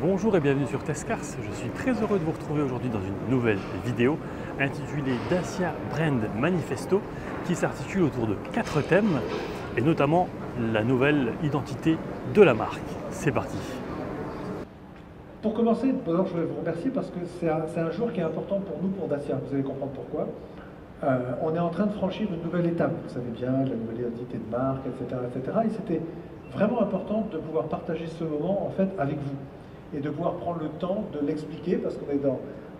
Bonjour et bienvenue sur Testcars. Je suis très heureux de vous retrouver aujourd'hui dans une nouvelle vidéo intitulée Dacia Brand Manifesto qui s'articule autour de 4 thèmes et notamment la nouvelle identité de la marque. C'est parti. Pour commencer, je voulais vous remercier parce que c'est un jour qui est important pour nous, pour Dacia. Vous allez comprendre pourquoi. On est en train de franchir une nouvelle étape, vous savez bien, la nouvelle identité de marque, etc. etc. Et c'était vraiment important de pouvoir partager ce moment en fait avec vous et de pouvoir prendre le temps de l'expliquer parce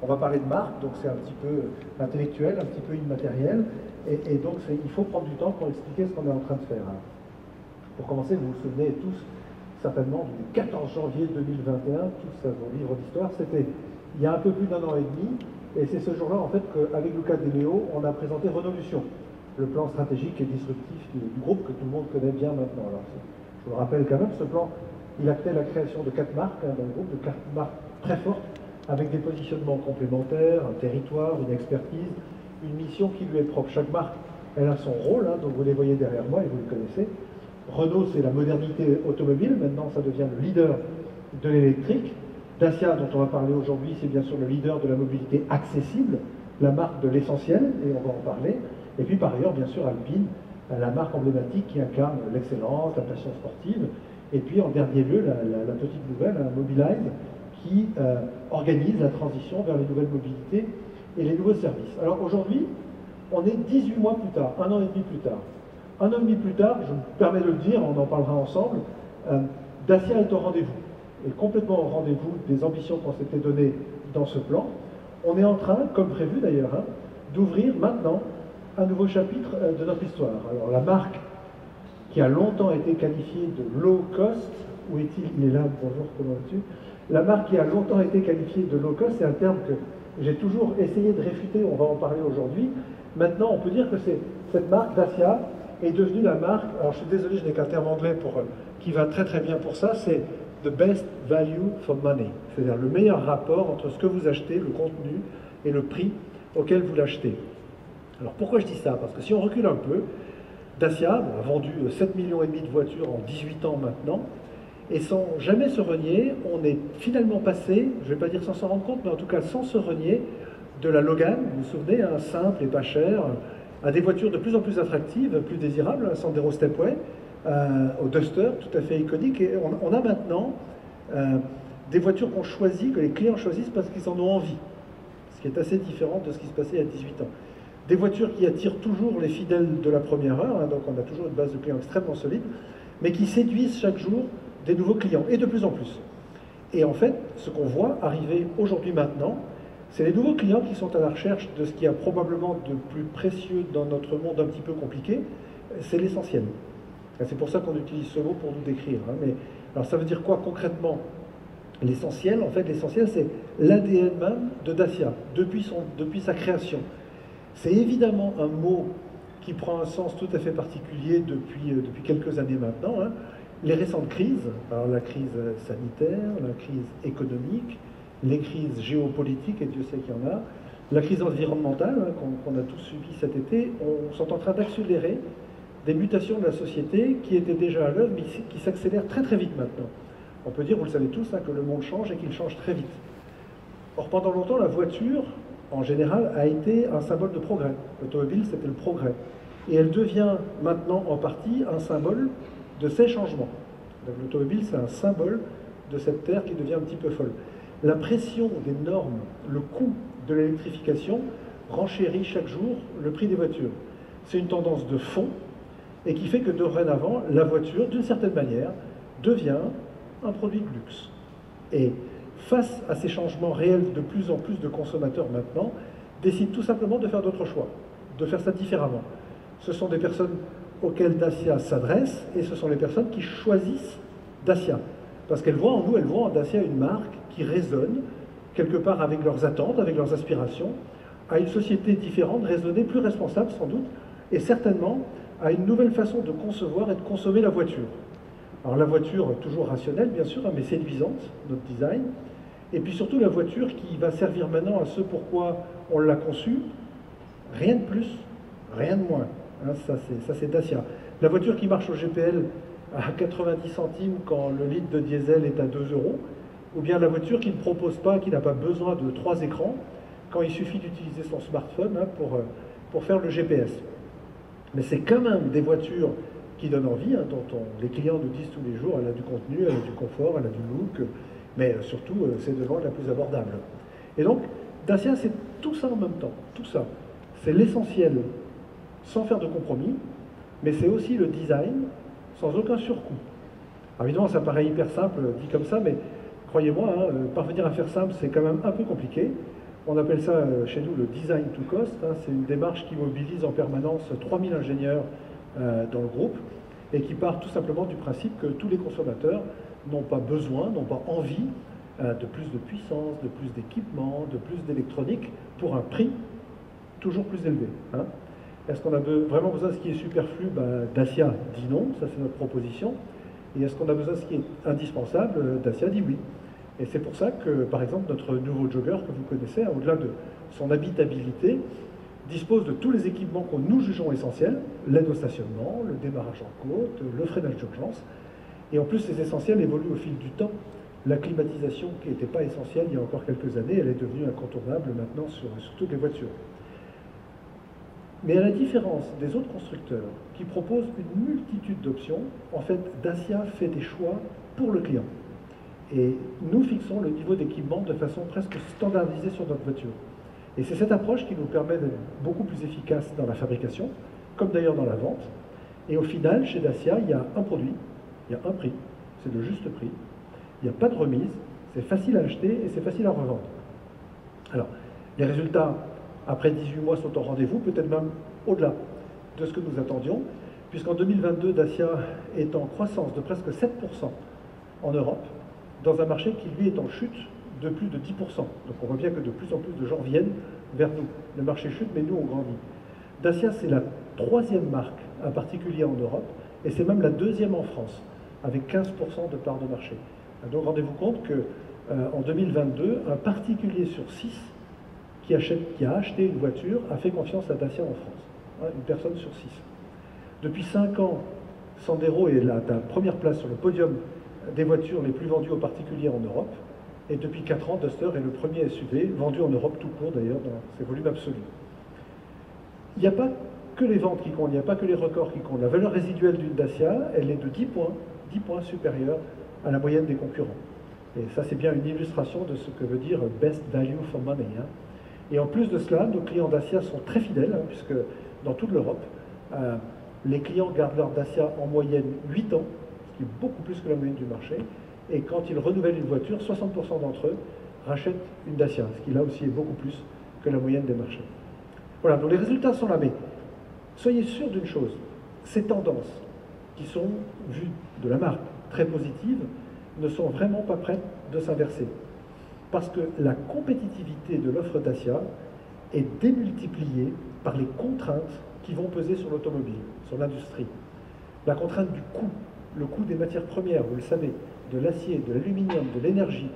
on va parler de marque, donc c'est un petit peu intellectuel, un petit peu immatériel, et donc il faut prendre du temps pour expliquer ce qu'on est en train de faire. Pour commencer, vous vous souvenez tous certainement du 14 janvier 2021, tous vos livres d'histoire, c'était il y a un peu plus d'un an et demi, et c'est ce jour-là en fait qu'avec Luca De Meo, on a présenté Renolution, le plan stratégique et disruptif du groupe que tout le monde connaît bien maintenant. Alors, je vous le rappelle quand même, ce plan, il actait la création de 4 marques dans le groupe, de 4 marques très fortes, avec des positionnements complémentaires, un territoire, une expertise, une mission qui lui est propre. Chaque marque, elle a son rôle, donc vous les voyez derrière moi et vous le connaissez. Renault, c'est la modernité automobile, maintenant ça devient le leader de l'électrique. Dacia, dont on va parler aujourd'hui, c'est bien sûr le leader de la mobilité accessible, la marque de l'essentiel, et on va en parler. Et puis par ailleurs, bien sûr, Alpine, la marque emblématique qui incarne l'excellence, la passion sportive. Et puis en dernier lieu, la petite nouvelle, Mobilize, qui organise la transition vers les nouvelles mobilités et les nouveaux services. Alors aujourd'hui, on est 18 mois plus tard, un an et demi plus tard. Un an et demi plus tard, je me permets de le dire, on en parlera ensemble, Dacia est au rendez-vous, est complètement au rendez-vous des ambitions qu'on s'était données dans ce plan. On est en train, comme prévu d'ailleurs, d'ouvrir maintenant un nouveau chapitre de notre histoire. Alors la marque qui a longtemps été qualifiée de low cost, où est-il? Il est là, bonjour, comment vas-tu? La marque qui a longtemps été qualifiée de low cost, c'est un terme que j'ai toujours essayé de réfuter, on va en parler aujourd'hui. Maintenant, on peut dire que cette marque Dacia est devenue la marque, alors je suis désolé, je n'ai qu'un terme anglais qui va très très bien pour ça, c'est the best value for money, c'est-à-dire le meilleur rapport entre ce que vous achetez, le contenu, et le prix auquel vous l'achetez. Alors pourquoi je dis ça? Parce que si on recule un peu, Dacia a vendu 7,5 millions de voitures en 18 ans maintenant, et sans jamais se renier, on est finalement passé, je ne vais pas dire sans s'en rendre compte, mais en tout cas sans se renier, de la Logan, vous vous souvenez, simple et pas cher, à des voitures de plus en plus attractives, plus désirables, Sandero Stepway, au Duster, tout à fait iconique, et on a maintenant des voitures qu'on choisit, que les clients choisissent parce qu'ils en ont envie, ce qui est assez différent de ce qui se passait il y a 18 ans. Des voitures qui attirent toujours les fidèles de la première heure, donc on a toujours une base de clients extrêmement solide, mais qui séduisent chaque jour des nouveaux clients, et de plus en plus. Et en fait, ce qu'on voit arriver aujourd'hui maintenant, c'est les nouveaux clients qui sont à la recherche de ce qu'il y a probablement de plus précieux dans notre monde un petit peu compliqué, c'est l'essentiel. C'est pour ça qu'on utilise ce mot pour nous décrire. Mais, alors ça veut dire quoi concrètement? L'essentiel, en fait, l'essentiel c'est l'ADN même de Dacia, depuis sa création. C'est évidemment un mot qui prend un sens tout à fait particulier depuis quelques années maintenant. Les récentes crises, alors la crise sanitaire, la crise économique, les crises géopolitiques, et Dieu sait qu'il y en a, la crise environnementale qu'on a tous subie cet été, sont en train d'accélérer des mutations de la société qui étaient déjà à l'œuvre, mais qui s'accélèrent très très vite maintenant. On peut dire, vous le savez tous, que le monde change et qu'il change très vite. Or, pendant longtemps, la voiture, en général, a été un symbole de progrès. L'automobile, c'était le progrès. Et elle devient maintenant, en partie, un symbole de ces changements. L'automobile, c'est un symbole de cette terre qui devient un petit peu folle. La pression des normes, le coût de l'électrification renchérit chaque jour le prix des voitures. C'est une tendance de fond et qui fait que dorénavant, la voiture, d'une certaine manière, devient un produit de luxe. Et face à ces changements réels, de plus en plus de consommateurs maintenant décident tout simplement de faire d'autres choix, de faire ça différemment. Ce sont des personnes auxquelles Dacia s'adresse et ce sont les personnes qui choisissent Dacia. Parce qu'elles voient en nous, elles voient en Dacia une marque qui résonne quelque part avec leurs attentes, avec leurs aspirations, à une société différente, raisonnée, plus responsable sans doute, et certainement à une nouvelle façon de concevoir et de consommer la voiture. Alors la voiture, toujours rationnelle bien sûr, mais séduisante, notre design, et puis surtout la voiture qui va servir maintenant à ce pourquoi on l'a conçue, rien de plus, rien de moins. Ça c'est Dacia. La voiture qui marche au GPL à 90 centimes quand le litre de diesel est à 2 euros, ou bien la voiture qui ne propose pas, qui n'a pas besoin de 3 écrans, quand il suffit d'utiliser son smartphone hein, pour faire le GPS. Mais c'est quand même des voitures qui donnent envie, hein, dont les clients nous disent tous les jours, elle a du contenu, elle a du confort, elle a du look, mais surtout, c'est devant la plus abordable. Et donc, Dacia, c'est tout ça en même temps, tout ça. C'est l'essentiel, sans faire de compromis, mais c'est aussi le design, sans aucun surcoût. Alors évidemment, ça paraît hyper simple, dit comme ça, mais croyez-moi, hein, parvenir à faire simple, c'est quand même un peu compliqué. On appelle ça chez nous le design to cost. Hein, c'est une démarche qui mobilise en permanence 3000 ingénieurs dans le groupe et qui part tout simplement du principe que tous les consommateurs n'ont pas besoin, n'ont pas envie de plus de puissance, de plus d'équipement, de plus d'électronique pour un prix toujours plus élevé. Hein. Est-ce qu'on a vraiment besoin de ce qui est superflu? Dacia dit non, ça c'est notre proposition. Et est-ce qu'on a besoin de ce qui est indispensable? Dacia dit oui. Et c'est pour ça que, par exemple, notre nouveau jogger que vous connaissez, au-delà de son habitabilité, dispose de tous les équipements que nous jugeons essentiels, l'aide au stationnement, le démarrage en côte, le freinage d'urgence. Et en plus, ces essentiels évoluent au fil du temps. La climatisation, qui n'était pas essentielle il y a encore quelques années, elle est devenue incontournable maintenant sur toutes les voitures. Mais à la différence des autres constructeurs qui proposent une multitude d'options, en fait, Dacia fait des choix pour le client. Et nous fixons le niveau d'équipement de façon presque standardisée sur notre voiture. Et c'est cette approche qui nous permet d'être beaucoup plus efficace dans la fabrication, comme d'ailleurs dans la vente. Et au final, chez Dacia, il y a un produit, il y a un prix, c'est le juste prix. Il n'y a pas de remise, c'est facile à acheter et c'est facile à revendre. Alors, les résultats après 18 mois sont au rendez-vous, peut-être même au-delà de ce que nous attendions, puisqu'en 2022, Dacia est en croissance de presque 7% en Europe, dans un marché qui, lui, est en chute de plus de 10%. Donc on voit bien que de plus en plus de gens viennent vers nous. Le marché chute, mais nous, on grandit. Dacia, c'est la 3e marque, en particulier en Europe, et c'est même la 2e en France, avec 15% de part de marché. Donc rendez-vous compte qu'en 2022, un particulier sur 6 qui a acheté une voiture a fait confiance à Dacia en France. Hein, une personne sur 6. Depuis 5 ans, Sandero est la première place sur le podium des voitures les plus vendues aux particuliers en Europe. Et depuis 4 ans, Duster est le premier SUV vendu en Europe tout court d'ailleurs dans ses volumes absolus. Il n'y a pas que les ventes qui comptent, il n'y a pas que les records qui comptent. La valeur résiduelle d'une Dacia, elle est de 10 points supérieure à la moyenne des concurrents. Et ça, c'est bien une illustration de ce que veut dire best value for money. Hein. Et en plus de cela, nos clients Dacia sont très fidèles, hein, puisque dans toute l'Europe, les clients gardent leur Dacia en moyenne 8 ans, ce qui est beaucoup plus que la moyenne du marché. Et quand ils renouvellent une voiture, 60% d'entre eux rachètent une Dacia, ce qui là aussi est beaucoup plus que la moyenne des marchés. Voilà, donc les résultats sont là, mais soyez sûrs d'une chose, ces tendances qui sont, vues de la marque, très positives, ne sont vraiment pas prêtes de s'inverser. Parce que la compétitivité de l'offre Dacia est démultipliée par les contraintes qui vont peser sur l'automobile, sur l'industrie. La contrainte du coût, le coût des matières premières, vous le savez, de l'acier, de l'aluminium, de l'énergie,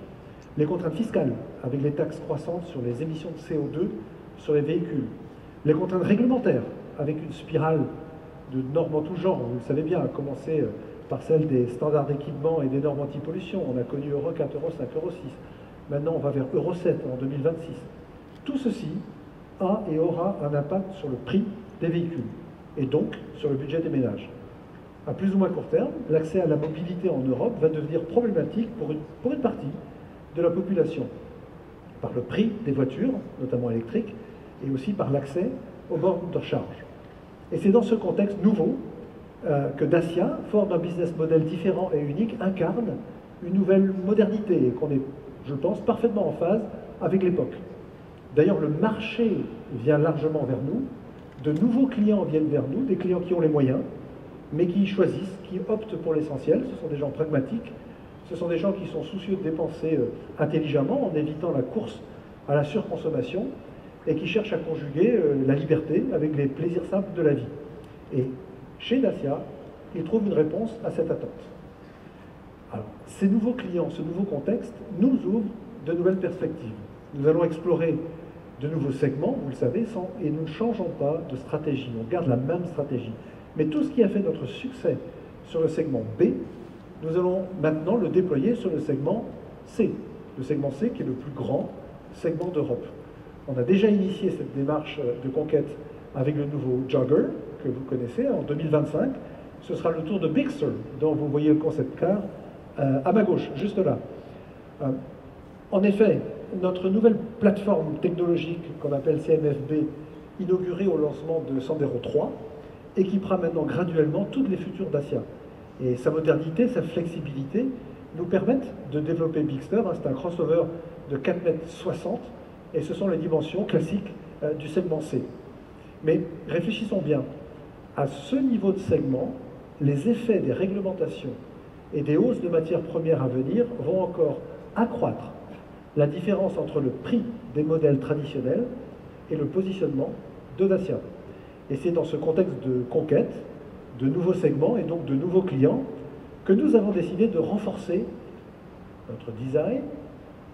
les contraintes fiscales, avec les taxes croissantes sur les émissions de CO2 sur les véhicules, les contraintes réglementaires, avec une spirale de normes en tout genre, vous le savez bien, à commencer par celle des standards d'équipement et des normes anti-pollution. On a connu Euro 4, Euro 5, Euro 6. Maintenant, on va vers Euro 7 en 2026. Tout ceci a et aura un impact sur le prix des véhicules, et donc sur le budget des ménages. À plus ou moins court terme, l'accès à la mobilité en Europe va devenir problématique pour une partie de la population, par le prix des voitures, notamment électriques, et aussi par l'accès aux bornes de recharge. Et c'est dans ce contexte nouveau que Dacia, fort d'un business model différent et unique, incarne une nouvelle modernité, et qu'on est, je pense, parfaitement en phase avec l'époque. D'ailleurs, le marché vient largement vers nous, de nouveaux clients viennent vers nous, des clients qui ont les moyens, mais qui choisissent, qui optent pour l'essentiel. Ce sont des gens pragmatiques, ce sont des gens qui sont soucieux de dépenser intelligemment en évitant la course à la surconsommation et qui cherchent à conjuguer la liberté avec les plaisirs simples de la vie. Et chez Dacia, ils trouvent une réponse à cette attente. Alors, ces nouveaux clients, ce nouveau contexte nous ouvre de nouvelles perspectives. Nous allons explorer de nouveaux segments, vous le savez, et nous ne changeons pas de stratégie, on garde la même stratégie. Mais tout ce qui a fait notre succès sur le segment B, nous allons maintenant le déployer sur le segment C, le segment C qui est le plus grand segment d'Europe. On a déjà initié cette démarche de conquête avec le nouveau Jogger, que vous connaissez, en 2025. Ce sera le tour de Bigster, dont vous voyez le concept car à ma gauche, juste là. En effet, notre nouvelle plateforme technologique qu'on appelle CMFB, inaugurée au lancement de Sandero 3, équipera maintenant graduellement toutes les futures Dacia. Et sa modernité, sa flexibilité nous permettent de développer Bigster. C'est un crossover de 4,60 m et ce sont les dimensions classiques du segment C. Mais réfléchissons bien, à ce niveau de segment, les effets des réglementations et des hausses de matières premières à venir vont encore accroître la différence entre le prix des modèles traditionnels et le positionnement de Dacia. Et c'est dans ce contexte de conquête, de nouveaux segments et donc de nouveaux clients que nous avons décidé de renforcer notre design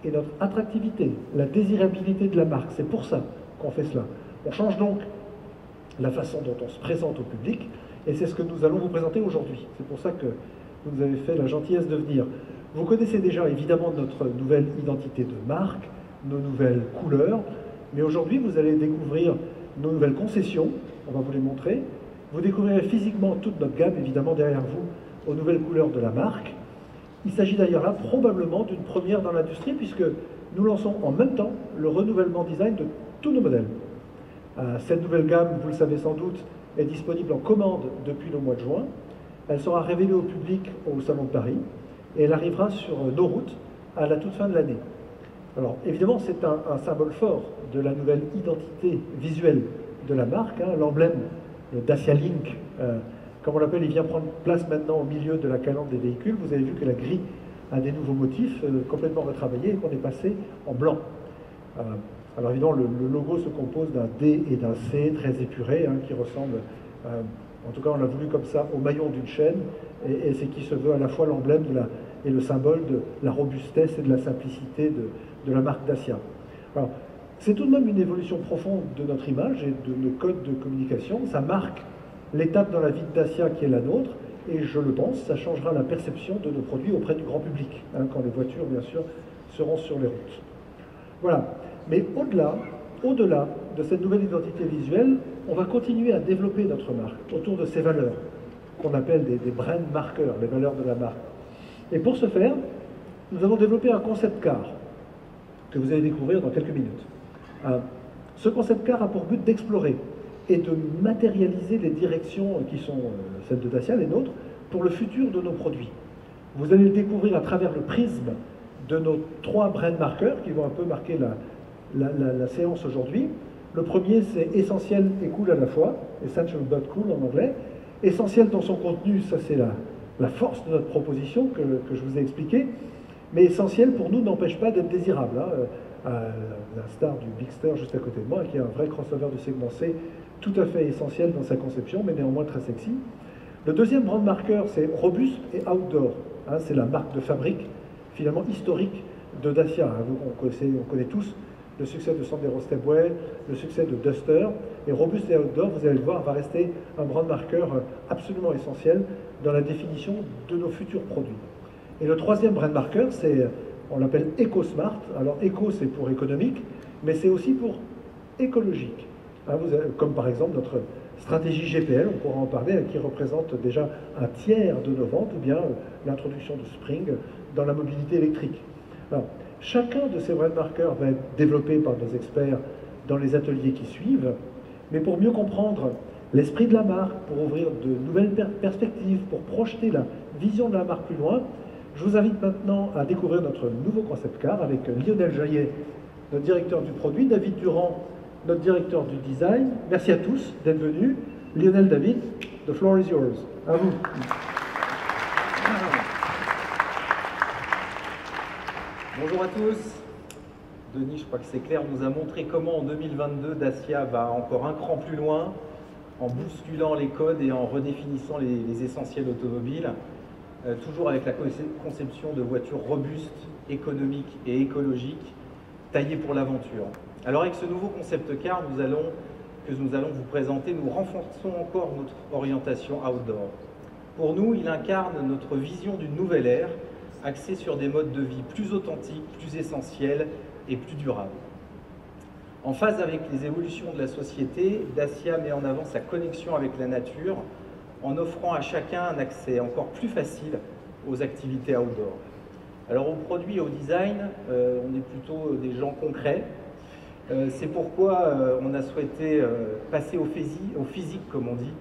et notre attractivité, la désirabilité de la marque. C'est pour ça qu'on fait cela. On change donc la façon dont on se présente au public et c'est ce que nous allons vous présenter aujourd'hui. C'est pour ça que vous nous avez fait la gentillesse de venir. Vous connaissez déjà évidemment notre nouvelle identité de marque, nos nouvelles couleurs, mais aujourd'hui vous allez découvrir nos nouvelles concessions, on va vous les montrer. Vous découvrirez physiquement toute notre gamme, évidemment derrière vous, aux nouvelles couleurs de la marque. Il s'agit d'ailleurs là probablement d'une première dans l'industrie puisque nous lançons en même temps le renouvellement design de tous nos modèles. Cette nouvelle gamme, vous le savez sans doute, est disponible en commande depuis le mois de juin. Elle sera révélée au public au Salon de Paris et elle arrivera sur nos routes à la toute fin de l'année. Alors évidemment, c'est un symbole fort de la nouvelle identité visuelle de la marque, hein, l'emblème, le Dacia Link, comme on l'appelle, il vient prendre place maintenant au milieu de la calandre des véhicules. Vous avez vu que la grille a des nouveaux motifs complètement retravaillés et qu'on est passé en blanc. Alors évidemment, le logo se compose d'un D et d'un C très épuré, hein, qui ressemble, en tout cas on l'a voulu comme ça, au maillon d'une chaîne, et c'est qui se veut à la fois l'emblème et le symbole de la robustesse et de la simplicité de la marque Dacia. Alors, c'est tout de même une évolution profonde de notre image et de nos codes de communication. Ça marque l'étape dans la vie de Dacia qui est la nôtre, et je le pense, ça changera la perception de nos produits auprès du grand public, hein, quand les voitures, bien sûr, seront sur les routes. Voilà. Mais au-delà de cette nouvelle identité visuelle, on va continuer à développer notre marque autour de ces valeurs, qu'on appelle des brand markers, les valeurs de la marque. Et pour ce faire, nous avons développé un concept car, que vous allez découvrir dans quelques minutes. Ce concept car a pour but d'explorer et de matérialiser les directions qui sont celles de Dacia, les nôtres, pour le futur de nos produits. Vous allez le découvrir à travers le prisme de nos 3 brand markers qui vont un peu marquer la séance aujourd'hui. Le premier, c'est essentiel et cool à la fois, essential but cool en anglais. Essentiel dans son contenu, ça c'est la force de notre proposition que je vous ai expliqué, mais essentiel pour nous n'empêche pas d'être désirable. La star du Bigster juste à côté de moi, qui est un vrai crossover du segment C, tout à fait essentiel dans sa conception, mais néanmoins très sexy. Le deuxième brand marker, c'est robuste et outdoor. C'est la marque de fabrique, finalement historique de Dacia. On connaît tous le succès de Sandero Stepway, le succès de Duster, et robuste et outdoor, vous allez le voir, va rester un brand marker absolument essentiel dans la définition de nos futurs produits. Et le troisième brand marker, on l'appelle EcoSmart. Alors Eco, c'est pour économique, mais c'est aussi pour écologique. Comme par exemple notre stratégie GPL, on pourra en parler, qui représente déjà un tiers de nos ventes, ou bien l'introduction de Spring dans la mobilité électrique. Alors, chacun de ces brand markers va être développé par nos experts dans les ateliers qui suivent, mais pour mieux comprendre l'esprit de la marque, pour ouvrir de nouvelles perspectives, pour projeter la vision de la marque plus loin, je vous invite maintenant à découvrir notre nouveau concept car avec Lionel Jaillet, notre directeur du produit, David Durand, notre directeur du design. Merci à tous d'être venus. Lionel, David, the floor is yours. À vous. Bonjour à tous. Denis, je crois que c'est clair, nous a montré comment en 2022 Dacia va encore un cran plus loin en bousculant les codes et en redéfinissant les essentiels automobiles, toujours avec la conception de voitures robustes, économiques et écologiques, taillées pour l'aventure. Alors avec ce nouveau concept car que nous allons vous présenter, nous renforçons encore notre orientation outdoor. Pour nous, il incarne notre vision d'une nouvelle ère, axés sur des modes de vie plus authentiques, plus essentiels et plus durables. En phase avec les évolutions de la société, Dacia met en avant sa connexion avec la nature en offrant à chacun un accès encore plus facile aux activités outdoor. Alors au produit et au design, on est plutôt des gens concrets. C'est pourquoi on a souhaité passer au physique, comme on dit.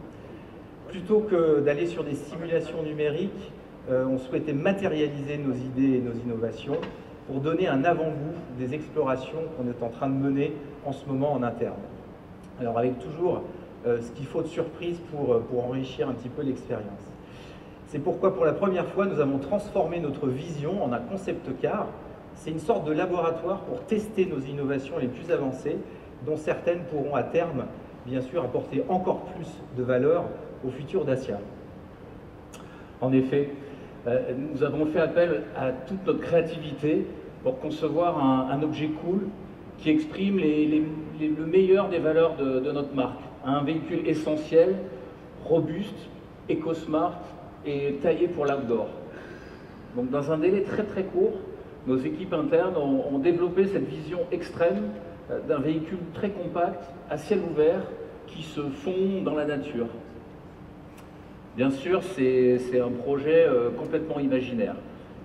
Plutôt que d'aller sur des simulations numériques, on souhaitait matérialiser nos idées et nos innovations pour donner un avant-goût des explorations qu'on est en train de mener en ce moment en interne. Alors avec toujours ce qu'il faut de surprise pour enrichir un petit peu l'expérience. C'est pourquoi pour la première fois, nous avons transformé notre vision en un concept car. C'est une sorte de laboratoire pour tester nos innovations les plus avancées, dont certaines pourront à terme, bien sûr, apporter encore plus de valeur au futur Dacia. En effet, nous avons fait appel à toute notre créativité pour concevoir un objet cool qui exprime le meilleur des valeurs de notre marque. Un véhicule essentiel, robuste, éco-smart et taillé pour l'outdoor. Donc dans un délai très très court, nos équipes internes ont développé cette vision extrême d'un véhicule très compact, à ciel ouvert, qui se fond dans la nature. Bien sûr, c'est un projet complètement imaginaire.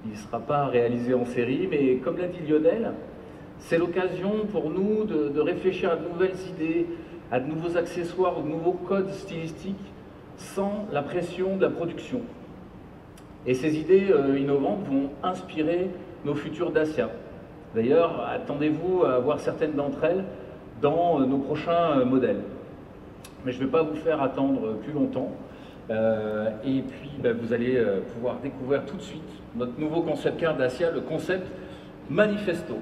Il ne sera pas réalisé en série, mais comme l'a dit Lionel, c'est l'occasion pour nous de réfléchir à de nouvelles idées, à de nouveaux accessoires, ou de nouveaux codes stylistiques, sans la pression de la production. Et ces idées innovantes vont inspirer nos futurs Dacia. D'ailleurs, attendez-vous à voir certaines d'entre elles dans nos prochains modèles. Mais je ne vais pas vous faire attendre plus longtemps. Et puis, vous allez pouvoir découvrir tout de suite notre nouveau concept car Dacia, le concept Manifesto.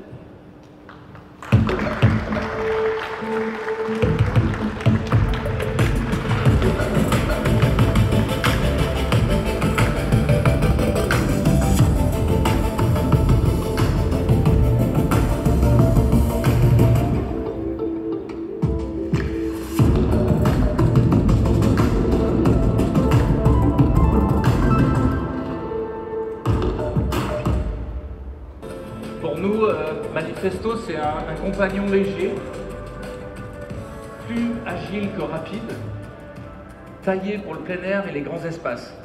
Manifesto, c'est un compagnon léger, plus agile que rapide, taillé pour le plein air et les grands espaces.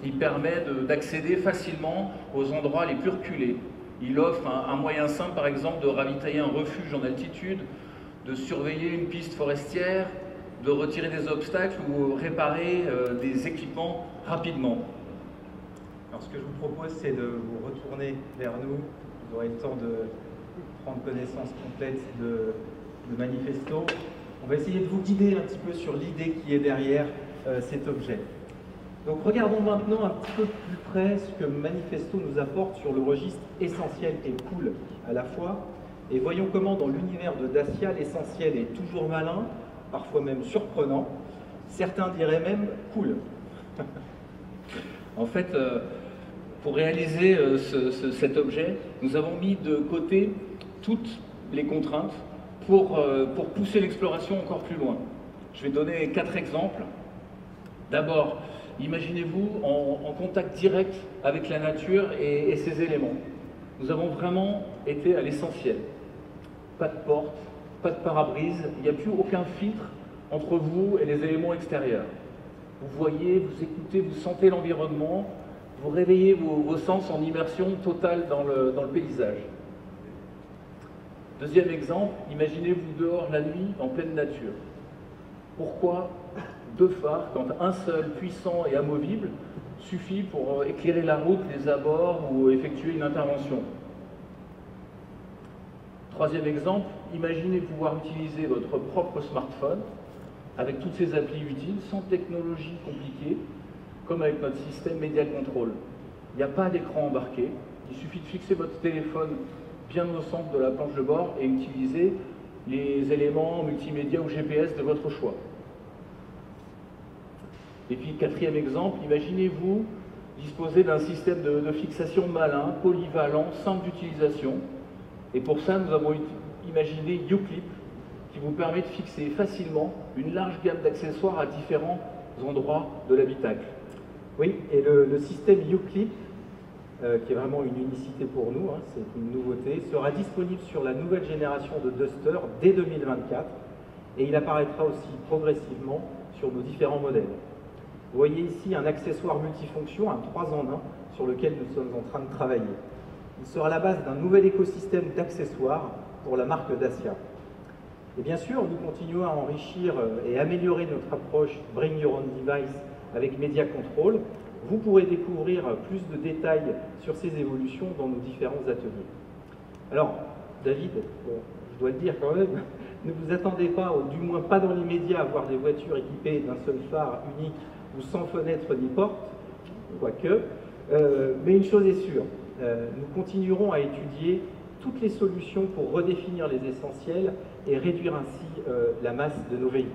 Il permet d'accéder facilement aux endroits les plus reculés. Il offre un moyen simple, par exemple, de ravitailler un refuge en altitude, de surveiller une piste forestière, de retirer des obstacles ou réparer des équipements rapidement. Alors, ce que je vous propose, c'est de vous retourner vers nous. Vous aurez le temps de prendre connaissance complète de Manifesto. On va essayer de vous guider un petit peu sur l'idée qui est derrière cet objet. Donc regardons maintenant un petit peu plus près ce que Manifesto nous apporte sur le registre essentiel et cool à la fois. Et voyons comment dans l'univers de Dacia, l'essentiel est toujours malin, parfois même surprenant. Certains diraient même cool. En fait, pour réaliser cet objet, nous avons mis de côté toutes les contraintes pour pousser l'exploration encore plus loin. Je vais donner 4 exemples. D'abord, imaginez-vous en contact direct avec la nature et ses éléments. Nous avons vraiment été à l'essentiel. Pas de porte, pas de pare-brise, il n'y a plus aucun filtre entre vous et les éléments extérieurs. Vous voyez, vous écoutez, vous sentez l'environnement, vous réveillez vos sens en immersion totale dans le paysage. Deuxième exemple, imaginez-vous dehors la nuit en pleine nature. Pourquoi 2 phares quand un seul, puissant et amovible, suffit pour éclairer la route, les abords ou effectuer une intervention? Troisième exemple, imaginez pouvoir utiliser votre propre smartphone avec toutes ses applis utiles, sans technologie compliquée, comme avec notre système Media Control. Il n'y a pas d'écran embarqué, il suffit de fixer votre téléphone bien au centre de la planche de bord et utiliser les éléments multimédia ou GPS de votre choix. Et puis, quatrième exemple, imaginez-vous disposer d'un système de fixation malin, polyvalent, simple d'utilisation. Et pour ça, nous avons imaginé uClip, qui vous permet de fixer facilement une large gamme d'accessoires à différents endroits de l'habitacle. Oui, et le système uClip qui est vraiment une unicité pour nous, hein, c'est une nouveauté, sera disponible sur la nouvelle génération de Duster dès 2024 et il apparaîtra aussi progressivement sur nos différents modèles. Vous voyez ici un accessoire multifonction, un 3 en 1, sur lequel nous sommes en train de travailler. Il sera la base d'un nouvel écosystème d'accessoires pour la marque Dacia. Et bien sûr, nous continuons à enrichir et améliorer notre approche Bring Your Own Device avec Media Control. Vous pourrez découvrir plus de détails sur ces évolutions dans nos différents ateliers. Alors, David, je dois le dire quand même, ne vous attendez pas, ou du moins pas dans l'immédiat, à voir des voitures équipées d'un seul phare unique ou sans fenêtre ni porte, quoique. Mais une chose est sûre, nous continuerons à étudier toutes les solutions pour redéfinir les essentiels et réduire ainsi la masse de nos véhicules.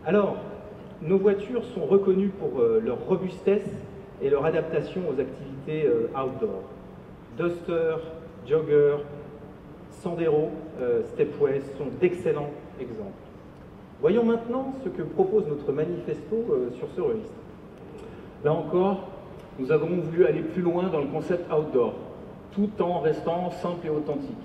Alors, nos voitures sont reconnues pour leur robustesse et leur adaptation aux activités outdoor. Duster, Jogger, Sandero, Stepway sont d'excellents exemples. Voyons maintenant ce que propose notre manifesto sur ce registre. Là encore, nous avons voulu aller plus loin dans le concept outdoor, tout en restant simple et authentique.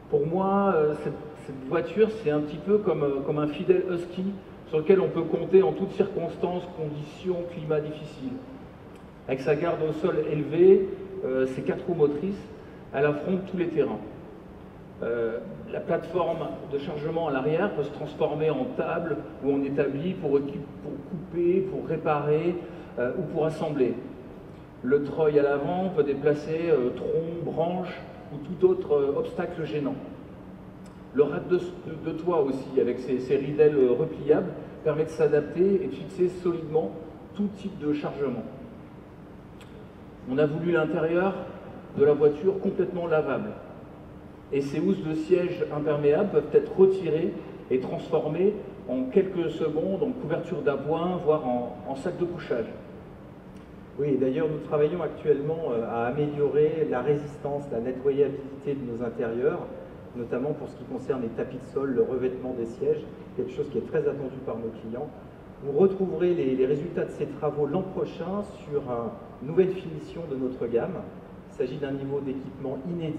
Pour moi, cette voiture, c'est un petit peu comme un fidèle husky sur lequel on peut compter en toutes circonstances, conditions, climat difficiles. Avec sa garde au sol élevée, ses 4 roues motrices, elle affronte tous les terrains. La plateforme de chargement à l'arrière peut se transformer en table ou en établi pour couper, pour réparer ou pour assembler. Le treuil à l'avant peut déplacer troncs, branches ou tout autre obstacle gênant. Le rack de toit aussi, avec ses ridelles repliables, permet de s'adapter et de fixer solidement tout type de chargement. On a voulu l'intérieur de la voiture complètement lavable. Et ces housses de siège imperméables peuvent être retirées et transformées en quelques secondes en couverture d'appoint, voire en sac de couchage. Oui, d'ailleurs, nous travaillons actuellement à améliorer la résistance, la nettoyabilité de nos intérieurs, notamment pour ce qui concerne les tapis de sol, le revêtement des sièges, quelque chose qui est très attendu par nos clients. Vous retrouverez les résultats de ces travaux l'an prochain sur une nouvelle finition de notre gamme. Il s'agit d'un niveau d'équipement inédit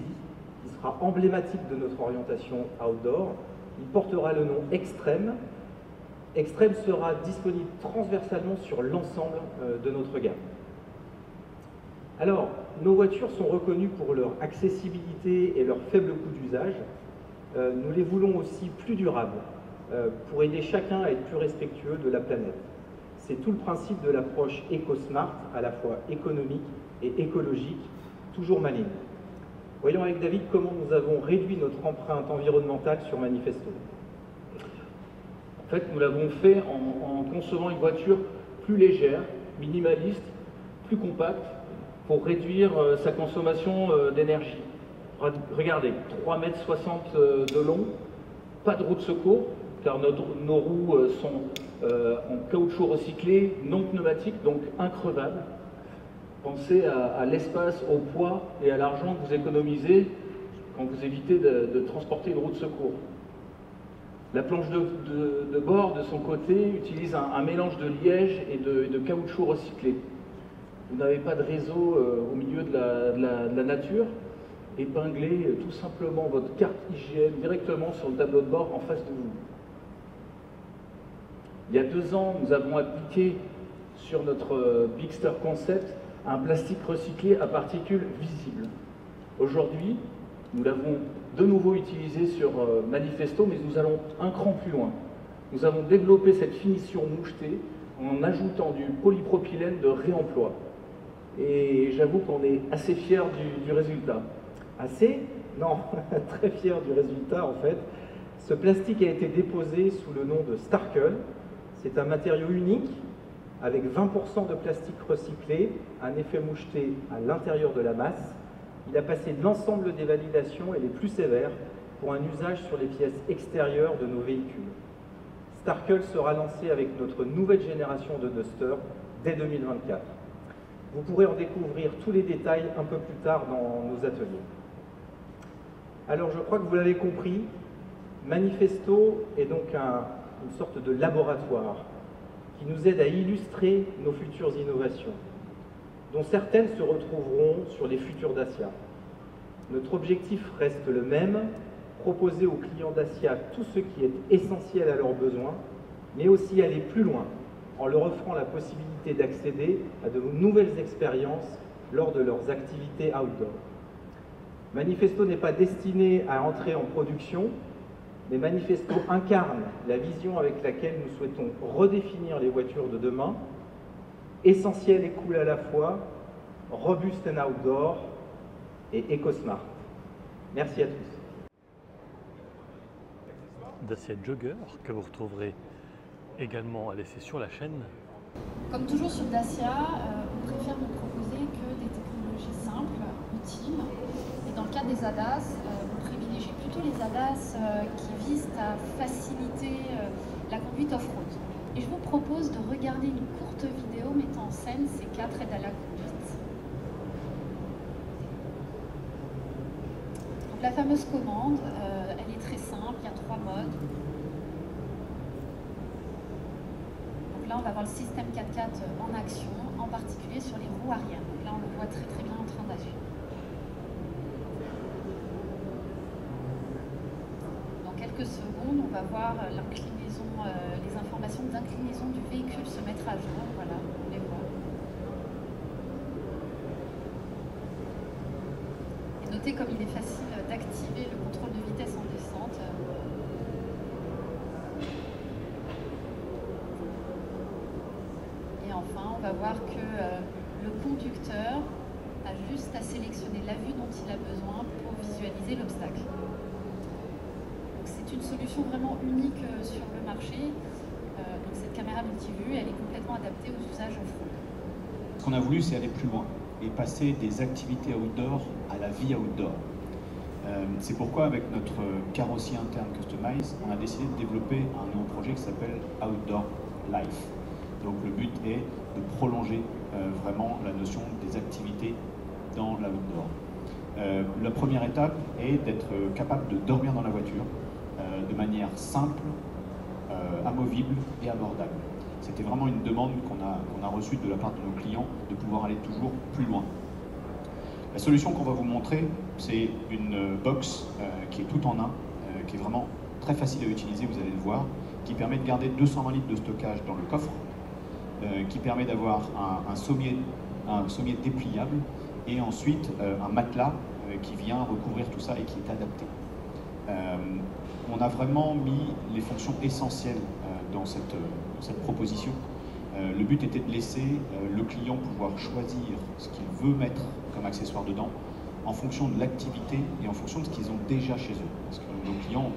qui sera emblématique de notre orientation outdoor. Il portera le nom Extreme. Extreme sera disponible transversalement sur l'ensemble de notre gamme. Alors, nos voitures sont reconnues pour leur accessibilité et leur faible coût d'usage. Nous les voulons aussi plus durables, pour aider chacun à être plus respectueux de la planète. C'est tout le principe de l'approche EcoSmart, à la fois économique et écologique, toujours maligne. Voyons avec David comment nous avons réduit notre empreinte environnementale sur Manifesto. En fait, nous l'avons fait en concevant une voiture plus légère, minimaliste, plus compacte, pour réduire sa consommation d'énergie. Regardez, 3,60 m de long, pas de roue de secours, car nos roues sont en caoutchouc recyclé, non pneumatique, donc increvables. Pensez à l'espace, au poids et à l'argent que vous économisez quand vous évitez de transporter une roue de secours. La planche de bord, de son côté, utilise un mélange de liège et de caoutchouc recyclé. Vous n'avez pas de réseau au milieu de la nature. Épinglez tout simplement votre carte IGN directement sur le tableau de bord en face de vous. Il y a 2 ans, nous avons appliqué sur notre Bigster Concept un plastique recyclé à particules visibles. Aujourd'hui, nous l'avons de nouveau utilisé sur Manifesto, mais nous allons un cran plus loin. Nous avons développé cette finition mouchetée en ajoutant du polypropylène de réemploi. Et j'avoue qu'on est assez fiers du résultat. Assez? Non, très fiers du résultat en fait. Ce plastique a été déposé sous le nom de Starkle. C'est un matériau unique avec 20% de plastique recyclé, un effet moucheté à l'intérieur de la masse. Il a passé l'ensemble des validations et les plus sévères pour un usage sur les pièces extérieures de nos véhicules. Starkle sera lancé avec notre nouvelle génération de Duster dès 2024. Vous pourrez en découvrir tous les détails un peu plus tard dans nos ateliers. Alors je crois que vous l'avez compris, Manifesto est donc une sorte de laboratoire qui nous aide à illustrer nos futures innovations. dont certaines se retrouveront sur les futurs Dacia. Notre objectif reste le même, proposer aux clients Dacia tout ce qui est essentiel à leurs besoins, mais aussi aller plus loin, en leur offrant la possibilité d'accéder à de nouvelles expériences lors de leurs activités outdoor. Manifesto n'est pas destiné à entrer en production, mais Manifesto incarne la vision avec laquelle nous souhaitons redéfinir les voitures de demain, essentielles et cool à la fois, robustes and outdoor et éco-smart. Merci à tous. Dacia Jogger que vous retrouverez également à laisser sur la chaîne. Comme toujours sur Dacia, on préfère ne proposer que des technologies simples, utiles. Et dans le cas des ADAS, on privilégie plutôt les ADAS qui visent à faciliter la conduite off-road. Et je vous propose de regarder une courte vidéo mettant en scène ces 4 aides à la conduite. Donc, la fameuse commande, elle est très simple, il y a 3 modes. Là, on va voir le système 4x4 en action, en particulier sur les roues arrière. Donc là, on le voit très très bien en train d'agir. Dans quelques secondes, on va voir l'inclinaison, les informations d'inclinaison du véhicule se mettre à jour. Voilà, on les voit. Et notez comme il est facile d'activer le contrôle de vitesse en descente. Enfin, on va voir que le conducteur a juste à sélectionner la vue dont il a besoin pour visualiser l'obstacle. C'est une solution vraiment unique sur le marché. Donc cette caméra multivue, elle est complètement adaptée aux usages off-road. Ce qu'on a voulu, c'est aller plus loin et passer des activités outdoor à la vie outdoor. C'est pourquoi, avec notre carrossier interne Customize, on a décidé de développer un nouveau projet qui s'appelle Outdoor Life. Donc le but est de prolonger vraiment la notion des activités dans l'outdoor. La première étape est d'être capable de dormir dans la voiture de manière simple, amovible et abordable. C'était vraiment une demande qu'on a reçue de la part de nos clients, de pouvoir aller toujours plus loin. La solution qu'on va vous montrer, c'est une box qui est tout en un, qui est vraiment très facile à utiliser, vous allez le voir, qui permet de garder 220 litres de stockage dans le coffre, qui permet d'avoir un sommier dépliable et ensuite un matelas qui vient recouvrir tout ça et qui est adapté. On a vraiment mis les fonctions essentielles dans cette proposition. Le but était de laisser le client pouvoir choisir ce qu'il veut mettre comme accessoire dedans en fonction de l'activité et en fonction de ce qu'ils ont déjà chez eux. Parce que nos clients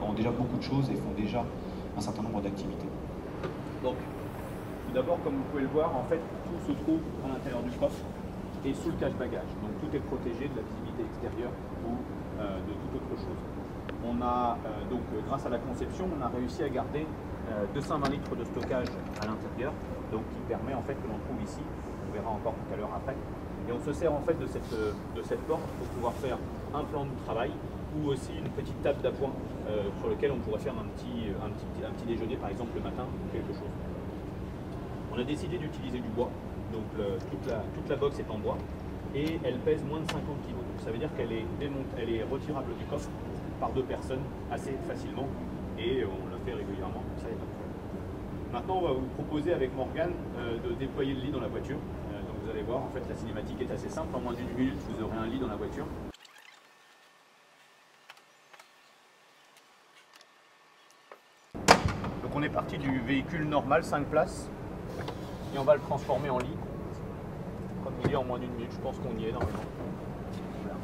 ont déjà beaucoup de choses et font déjà un certain nombre d'activités. Donc, tout d'abord, comme vous pouvez le voir, en fait, tout se trouve à l'intérieur du coffre et sous le cache-bagages. Donc tout est protégé de la visibilité extérieure ou de toute autre chose. On a donc, grâce à la conception, on a réussi à garder 220 litres de stockage à l'intérieur, donc qui permet en fait que l'on trouve ici, on verra encore tout à l'heure après. Et on se sert en fait de cette porte pour pouvoir faire un plan de travail ou aussi une petite table d'appoint sur lequel on pourrait faire un petit déjeuner par exemple le matin ou quelque chose. On a décidé d'utiliser du bois, donc toute la box est en bois et elle pèse moins de 50 kg. Donc ça veut dire qu'elle est retirable du coffre par 2 personnes assez facilement et on le fait régulièrement, ça y est pas de problème. Maintenant on va vous proposer avec Morgane de déployer le lit dans la voiture. Donc vous allez voir, en fait la cinématique est assez simple, en moins d'1 minute vous aurez un lit dans la voiture. Donc on est parti du véhicule normal 5 places et on va le transformer en lit. Comme il est en moins d'1 minute, je pense qu'on y est normalement. Voilà.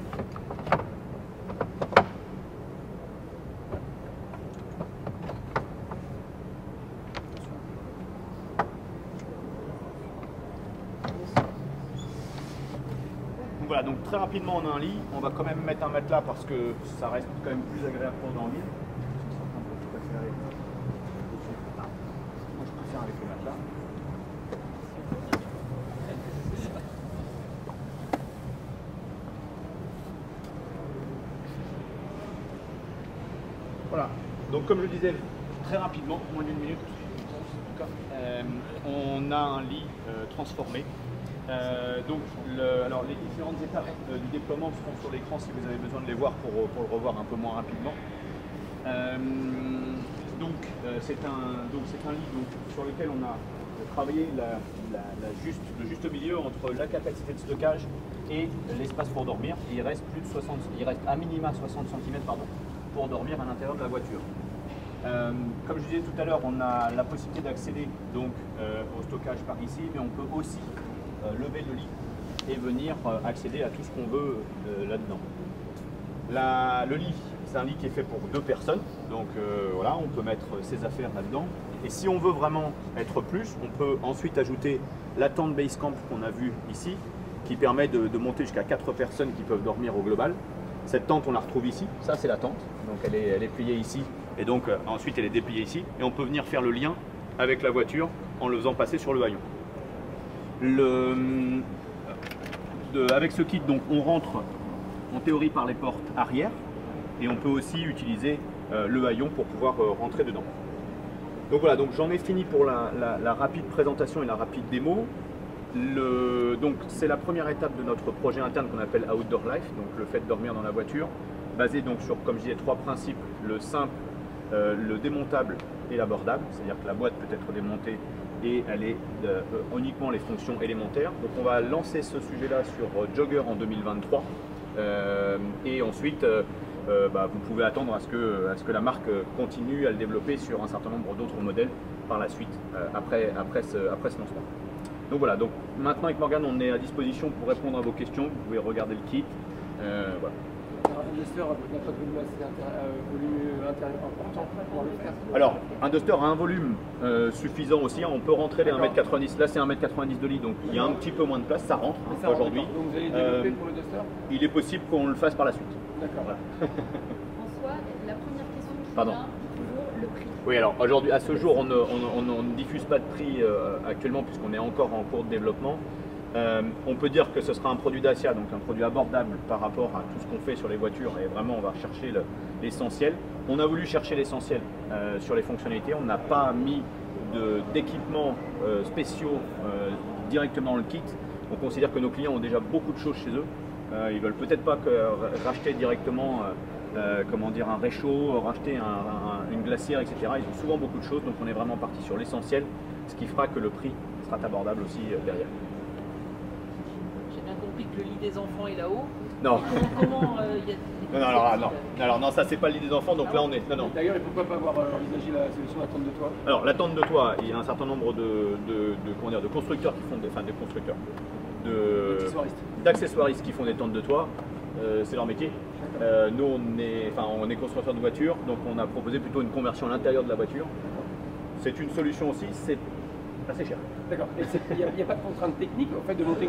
Donc voilà, donc très rapidement on a un lit, on va quand même mettre un matelas parce que ça reste quand même plus agréable pour dormir. Moi je préfère avec le matelas. Voilà, donc comme je disais, très rapidement, moins d'1 minute, on a un lit transformé Alors les différentes étapes du déploiement seront sur l'écran si vous avez besoin de les voir pour le revoir un peu moins rapidement. C'est un lit sur lequel on a travaillé le juste milieu entre la capacité de stockage et l'espace pour dormir. Il reste à minima 60 cm pour dormir à l'intérieur de la voiture. Comme je disais tout à l'heure, on a la possibilité d'accéder au stockage par ici, mais on peut aussi lever le lit et venir accéder à tout ce qu'on veut là-dedans. Le lit, c'est un lit qui est fait pour 2 personnes, donc voilà, on peut mettre ses affaires là-dedans. Et si on veut vraiment être plus, on peut ensuite ajouter la tente Basecamp qu'on a vue ici, qui permet de monter jusqu'à 4 personnes qui peuvent dormir au global. Cette tente, on la retrouve ici, ça c'est la tente, donc elle est pliée ici, et donc ensuite elle est dépliée ici, et on peut venir faire le lien avec la voiture en le faisant passer sur le haillon. Avec ce kit, donc, on rentre en théorie par les portes arrière, et on peut aussi utiliser le haillon pour pouvoir rentrer dedans. Donc voilà, donc j'en ai fini pour la rapide présentation et la rapide démo. Donc c'est la première étape de notre projet interne qu'on appelle Outdoor Life, donc le fait de dormir dans la voiture, basé donc sur, comme je disais, 3 principes: le simple, le démontable et l'abordable, c'est-à-dire que la boîte peut être démontée et elle est uniquement les fonctions élémentaires. Donc on va lancer ce sujet-là sur Jogger en 2023 et ensuite vous pouvez attendre à ce que la marque continue à le développer sur un certain nombre d'autres modèles par la suite, après ce lancement. Donc voilà, donc maintenant avec Morgane, on est à disposition pour répondre à vos questions. Vous pouvez regarder le kit. Voilà. Un duster n'a pas de volume assez important pour le faire. Alors, un duster a un volume suffisant aussi. On peut rentrer les 1m90. Là, c'est 1m90 de lit, donc il y a un petit peu moins de place. Ça rentre aujourd'hui. Donc vous allez développer pour le duster? Il est possible qu'on le fasse par la suite. D'accord. Voilà. François, la première question qui Pardon. vient, toujours le prix. Oui, alors aujourd'hui, à ce jour, on ne diffuse pas de prix actuellement puisqu'on est encore en cours de développement. On peut dire que ce sera un produit Dacia, donc un produit abordable par rapport à tout ce qu'on fait sur les voitures, et vraiment on va chercher l'essentiel. On a voulu chercher l'essentiel sur les fonctionnalités, on n'a pas mis d'équipements spéciaux directement dans le kit. On considère que nos clients ont déjà beaucoup de choses chez eux. Ils ne veulent peut-être pas racheter directement un réchaud, racheter une glacière, etc. Ils ont souvent beaucoup de choses, donc on est vraiment parti sur l'essentiel, ce qui fera que le prix sera abordable aussi derrière. J'ai bien compris que le lit des enfants est là-haut. Non. Comment Non, ça c'est pas le lit des enfants, donc là on est. Non. D'ailleurs, et pourquoi pas avoir envisagé la solution à tente de toit? Alors la tente de toit, il y a un certain nombre de constructeurs qui font d'accessoiristes qui font des tentes de toit. C'est leur métier. Nous on est constructeurs de voitures, donc on a proposé plutôt une conversion à l'intérieur de la voiture. C'est une solution aussi, c'est assez cher. D'accord. Il n'y a pas de contrainte technique au fait de monter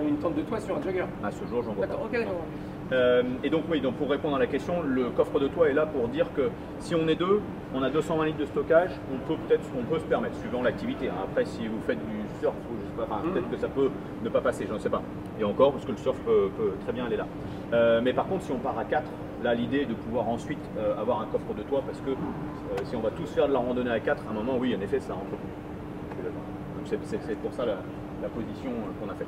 une tente de toit sur un Jogger? À ce jour, j'en vois pas. D'accord, ok, d'accord. Et donc oui, donc pour répondre à la question, le coffre de toit est là pour dire que si on est 2, on a 220 litres de stockage, on peut se permettre, suivant l'activité. Après, si vous faites du surf, ou je sais pas, peut-être que ça peut ne pas passer, je ne sais pas. Et encore, parce que le surf peut très bien aller là. Mais par contre, si on part à 4, là l'idée est de pouvoir ensuite avoir un coffre de toit, parce que si on va tous faire de la randonnée à 4, à un moment, oui, en effet, ça rentre plus. Donc c'est pour ça la position qu'on a faite.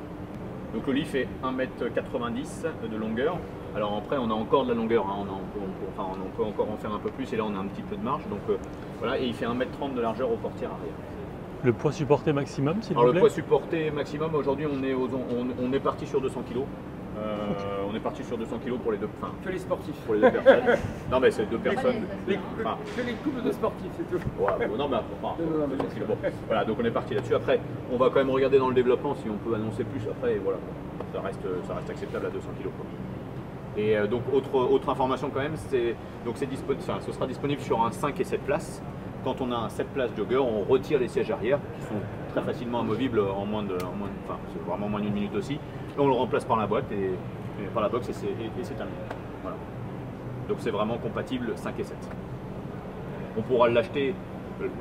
Donc le lit fait 1m90 de longueur. Alors après on a encore de la longueur, hein. on peut encore en faire un peu plus, et là on a un petit peu de marge. Donc voilà, et il fait 1m30 de largeur aux portières arrière. Le poids supporté maximum, s'il vous Alors plaît? le poids supporté maximum, aujourd'hui on est parti sur 200 kg. On est parti sur 200 kg pour les deux. Que les sportifs. Pour les 2 personnes. Non mais c'est 2 personnes. Que les couples de sportifs, c'est tout. Ouais, non mais bon. Voilà, donc on est parti là-dessus. Après, on va quand même regarder dans le développement si on peut annoncer plus. Après, voilà, ça reste acceptable à 200 kg. Et donc autre information quand même, ce sera disponible sur un 5 et 7 places. Quand on a un 7 places Jogger, on retire les sièges arrière qui sont très facilement amovibles c'est vraiment moins d'une minute aussi. Et on le remplace par la boîte et par la box et c'est terminé. Voilà. Donc c'est vraiment compatible 5 et 7. On pourra l'acheter.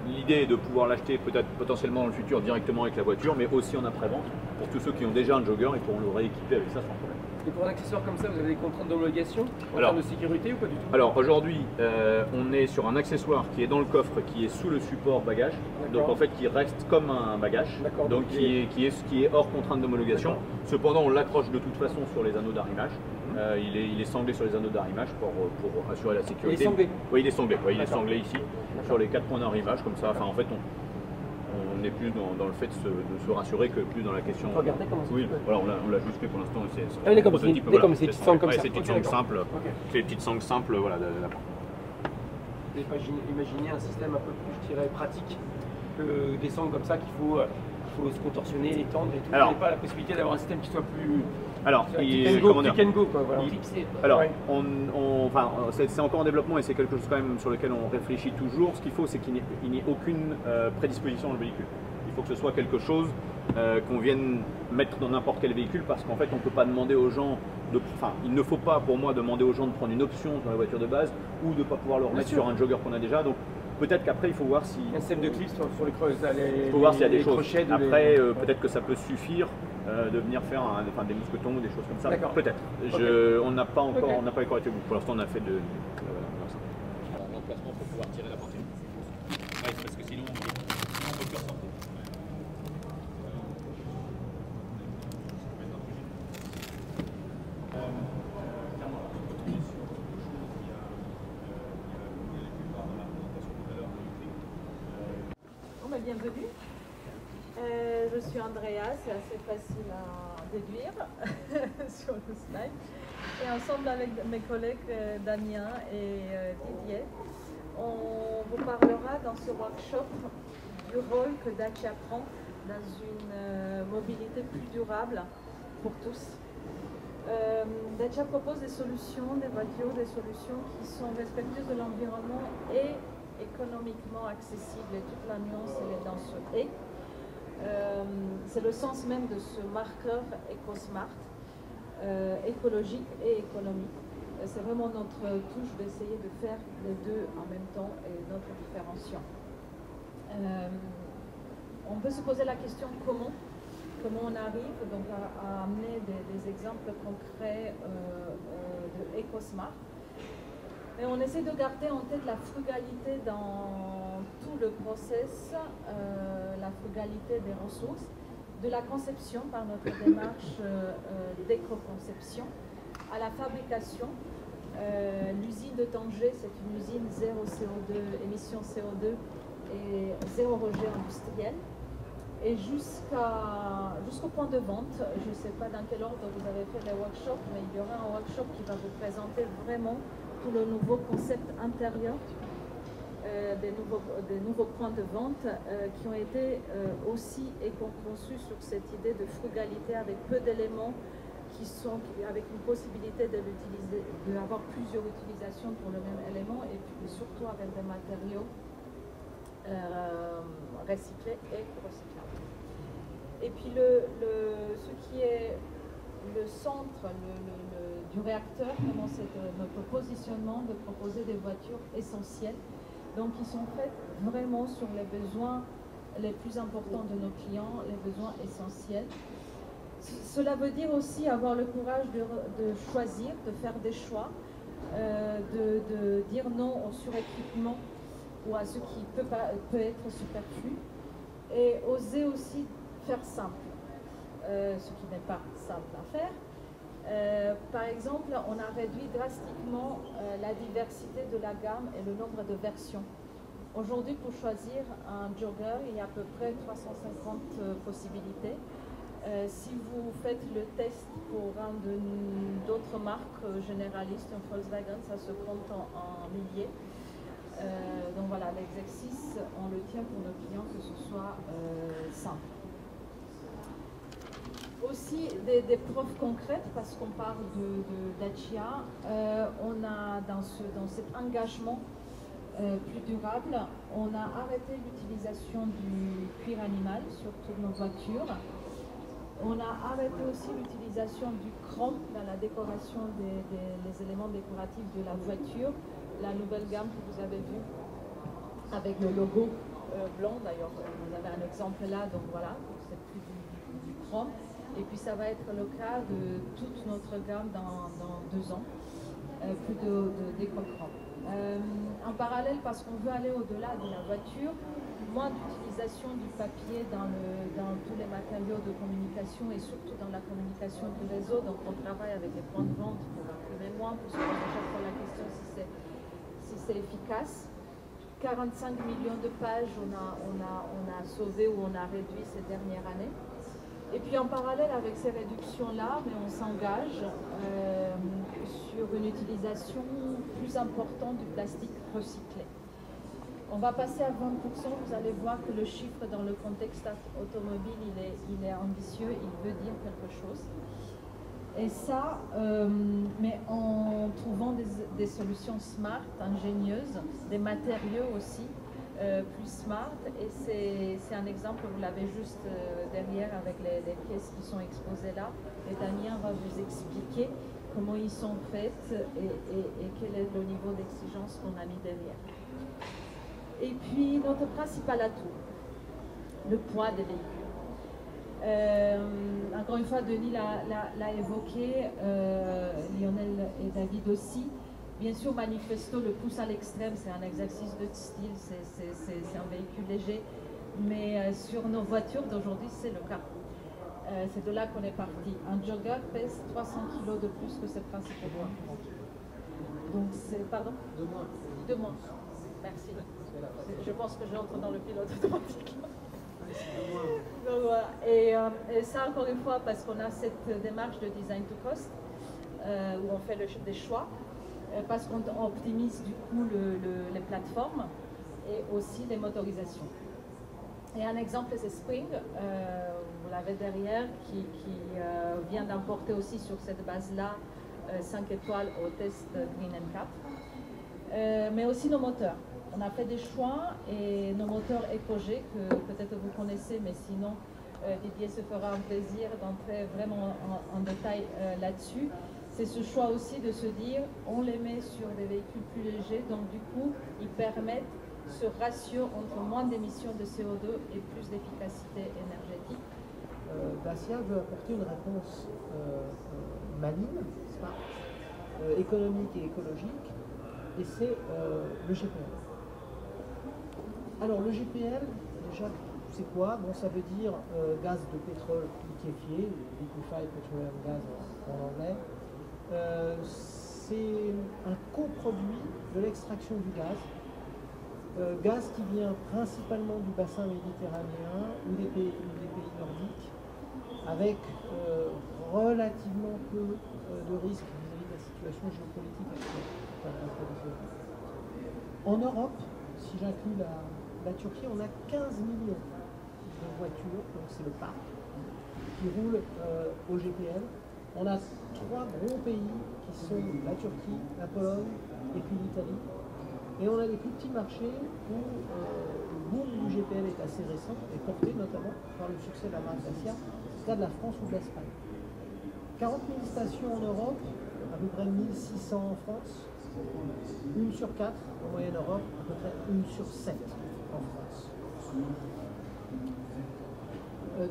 L'idée est de pouvoir l'acheter peut-être potentiellement dans le futur directement avec la voiture, mais aussi en après-vente. Pour tous ceux qui ont déjà un Jogger, ils pourront le rééquiper avec ça sans problème. Et pour un accessoire comme ça, vous avez des contraintes d'homologation en termes de sécurité ou pas du tout? Alors aujourd'hui, on est sur un accessoire qui est dans le coffre, qui est sous le support bagage, donc en fait qui reste comme un bagage, donc qui est hors contrainte d'homologation. Cependant, on l'accroche de toute façon sur les anneaux d'arrimage. Il est sanglé sur les anneaux d'arrimage pour assurer la sécurité. Il est sanglé? Oui, il est sanglé. Oui, il est sanglé ici, sur les 4 points d'arrimage, comme ça. Enfin, en fait, on est plus dans le fait de se rassurer que plus dans la question. Regardez comment ça. Oui, voilà, on l'a juste fait pour l'instant. Ah, d'accord, c'est des petites sangles comme ça. C'est des petites sangles simples. C'est des petites sangles simples, voilà. Vous n'avez pas imaginé un système un peu plus, je dirais, pratique que des sangles comme ça qu'il faut se contorsionner, les tendre et tout. Vous n'avez pas la possibilité d'avoir un système qui soit plus. Alors, click and go, quoi. Voilà. Alors, c'est encore en développement et c'est quelque chose quand même sur lequel on réfléchit toujours. Ce qu'il faut, c'est qu'il n'y ait aucune prédisposition dans le véhicule. Il faut que ce soit quelque chose qu'on vienne mettre dans n'importe quel véhicule, parce qu'en fait, on ne peut pas demander aux gens il ne faut pas pour moi demander aux gens de prendre une option sur la voiture de base ou de ne pas pouvoir le remettre sur un jogger qu'on a déjà. Donc, peut-être qu'après, il faut voir si. Un système de clips sur les creuses. Il faut voir s'il y a des choses. Après, peut-être que ça peut suffire de venir faire des mousquetons ou des choses comme ça. Peut-être. On n'a pas encore été au bout. Pour l'instant, on a fait de l'emplacement pour pouvoir tirer la portée. Ouais, parce que sinon, on peut plus ressortir. Bienvenue. Je suis Andrea, c'est assez facile à déduire sur le slide. Et ensemble avec mes collègues Damien et Didier, on vous parlera dans ce workshop du rôle que Dacia prend dans une mobilité plus durable pour tous. Dacia propose des solutions, des voitures, des solutions qui sont respectueuses de l'environnement et économiquement accessible, et toute la nuance elle est dans ce « et ». C'est le sens même de ce marqueur EcoSmart, écologique et économique. C'est vraiment notre touche d'essayer de faire les deux en même temps et notre différenciation. On peut se poser la question comment on arrive donc à amener des exemples concrets de EcoSmart. Mais on essaie de garder en tête la frugalité dans tout le process, la frugalité des ressources, de la conception par notre démarche d'éco-conception à la fabrication. L'usine de Tanger, c'est une usine zéro CO2, émission CO2 et zéro rejet industriel. Et jusqu'au point de vente, je ne sais pas dans quel ordre vous avez fait les workshops, mais il y aura un workshop qui va vous présenter vraiment tout le nouveau concept intérieur, des nouveaux points de vente qui ont été aussi éco-conçus sur cette idée de frugalité avec peu d'éléments avec une possibilité d'avoir plusieurs utilisations pour le même élément et puis surtout avec des matériaux recyclés et recyclables. Et puis ce qui est le centre du réacteur, vraiment c'est notre positionnement de proposer des voitures essentielles, donc qui sont faites vraiment sur les besoins les plus importants de nos clients, les besoins essentiels. Cela veut dire aussi avoir le courage de choisir, de faire des choix, de dire non au suréquipement ou à ce qui peut être superflu, et oser aussi faire simple. Ce qui n'est pas simple à faire. Par exemple, on a réduit drastiquement la diversité de la gamme et le nombre de versions. Aujourd'hui, pour choisir un jogger, il y a à peu près 350 possibilités. Si vous faites le test pour un d'autres marques généralistes, un Volkswagen, ça se compte en milliers. Donc voilà, l'exercice, on le tient pour nos clients, que ce soit simple. Aussi des preuves concrètes, parce qu'on parle de Dacia, on a dans cet engagement plus durable, on a arrêté l'utilisation du cuir animal sur toutes nos voitures. On a arrêté aussi l'utilisation du chrome dans la décoration des éléments décoratifs de la voiture. La nouvelle gamme que vous avez vue avec le logo blanc, d'ailleurs vous avez un exemple là, donc voilà, c'est plus du chrome. Et puis ça va être le cas de toute notre gamme dans 2 ans, plus d'éco-chrome. En parallèle, parce qu'on veut aller au-delà de la voiture, moins d'utilisation du papier dans tous les matériaux de communication et surtout dans la communication du réseau. Donc on travaille avec les points de vente pour imprimer moins, pour se poser chaque fois la question si c'est efficace. 45 millions de pages on a sauvé ou on a réduit ces dernières années. Et puis en parallèle avec ces réductions-là, on s'engage sur une utilisation plus importante du plastique recyclé. On va passer à 20%, vous allez voir que le chiffre dans le contexte automobile, il est ambitieux, il veut dire quelque chose. Et ça, mais en trouvant des solutions smart, ingénieuses, des matériaux aussi plus smart. Et c'est un exemple, vous l'avez juste derrière avec les pièces qui sont exposées là. Et Damien va vous expliquer comment ils sont faits et quel est le niveau d'exigence qu'on a mis derrière. Et puis notre principal atout, le poids des véhicules. Encore une fois, Denis l'a évoqué, Lionel et David aussi. Bien sûr, Manifesto le pousse à l'extrême, c'est un exercice de style, c'est un véhicule léger, mais sur nos voitures d'aujourd'hui, c'est le cas. C'est de là qu'on est parti. Un jogger pèse 300 kg de plus que ses principaux poids. Donc c'est, pardon ? 2 mois. 2 mois. Merci. Je pense que j'entre dans le pilote automatique. Donc, voilà. Et ça, encore une fois, parce qu'on a cette démarche de design to cost, où on fait des choix, parce qu'on optimise du coup les plateformes et aussi les motorisations. Et un exemple, c'est Spring, vous l'avez derrière, qui vient d'importer aussi sur cette base-là 5 étoiles au test Green NCAP, mais aussi nos moteurs. On a fait des choix et nos moteurs EcoG, que peut-être vous connaissez, mais sinon Didier se fera un plaisir d'entrer vraiment en détail là-dessus. C'est ce choix aussi de se dire, on les met sur des véhicules plus légers, donc du coup, ils permettent ce ratio entre moins d'émissions de CO2 et plus d'efficacité énergétique. Dacia veut apporter une réponse maligne, smart, économique et écologique, et c'est le GPL. Alors le GPL, déjà, c'est quoi? Bon, ça veut dire gaz de pétrole liquéfié, liquefied petroleum gas en anglais. C'est un coproduit de l'extraction du gaz. Gaz qui vient principalement du bassin méditerranéen ou des pays nordiques, avec relativement peu de risques vis-à-vis de la situation géopolitique actuelle. En Europe, si j'inclus la Turquie, on a 15 millions de voitures, donc c'est le parc, qui roulent au GPL. On a 3 gros pays qui sont la Turquie, la Pologne et puis l'Italie. Et on a des plus petits marchés où le boom du GPL est assez récent et porté notamment par le succès de la marque Dacia, c'est le cas de la France ou de l'Espagne. 40 000 stations en Europe, à peu près 1600 en France, 1 sur 4 en moyenne Europe, à peu près 1 sur 7 en France.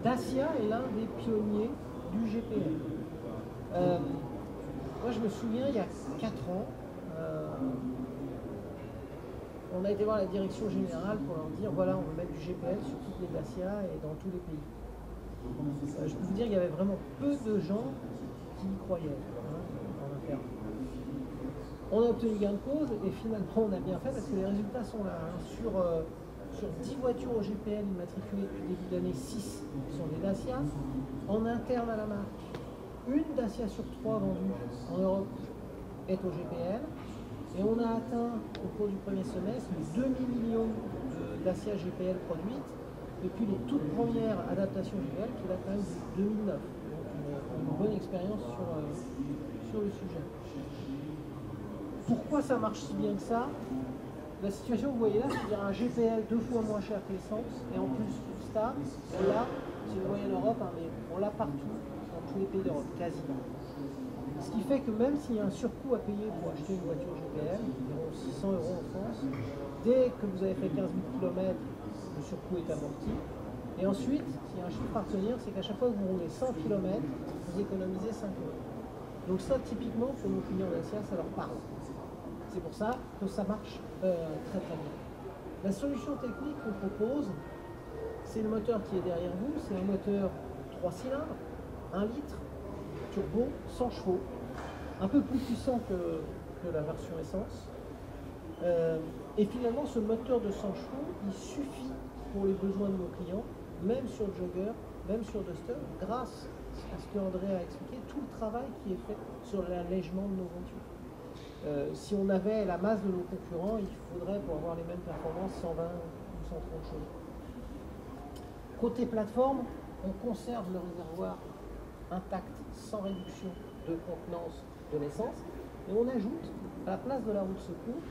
Dacia est l'un des pionniers du GPL. Moi je me souviens, il y a 4 ans, on a été voir la direction générale pour leur dire voilà, on veut mettre du GPL sur toutes les Dacia et dans tous les pays. Je peux vous dire qu'il y avait vraiment peu de gens qui y croyaient en interne. On a obtenu gain de cause et finalement on a bien fait parce que les résultats sont là. Sur 10 voitures au GPL immatriculées depuis le début de l'année, 6 sont des Dacia. En interne à la marque, une Dacia sur 3 vendue en Europe est au GPL. Et on a atteint au cours du premier semestre 2 millions de Dacia GPL produites depuis les toutes premières adaptations GPL qui datent quand même de 2009. Donc une bonne expérience sur le sujet. Pourquoi ça marche si bien que ça? La situation que vous voyez là, c'est-à-dire un GPL 2 fois moins cher que l'essence et en plus stable, on l'a, si vous voyez l'Europe, mais on l'a partout, dans tous les pays d'Europe, quasiment. Ce qui fait que même s'il y a un surcoût à payer pour acheter une voiture GPL, environ 600 € en France, dès que vous avez fait 15 000 km, le surcoût est amorti. Et ensuite, il y a un chiffre à retenir, c'est qu'à chaque fois que vous roulez 100 km, vous économisez 5 euros. Donc ça, typiquement, pour nos clients Dacia, ça leur parle. C'est pour ça que ça marche très très bien. La solution technique qu'on propose, c'est le moteur qui est derrière vous. C'est un moteur 3 cylindres, 1 litre, turbo, 100 chevaux. Un peu plus puissant que la version essence. Et finalement, ce moteur de 100 chevaux, il suffit pour les besoins de nos clients, même sur Jogger, même sur Duster, grâce à ce que André a expliqué, tout le travail qui est fait sur l'allègement de nos voitures. Si on avait la masse de nos concurrents, il faudrait, pour avoir les mêmes performances, 120 ou 130 chevaux. Côté plateforme, on conserve le réservoir intact, sans réduction de contenance de l'essence, et on ajoute, à la place de la roue de secours,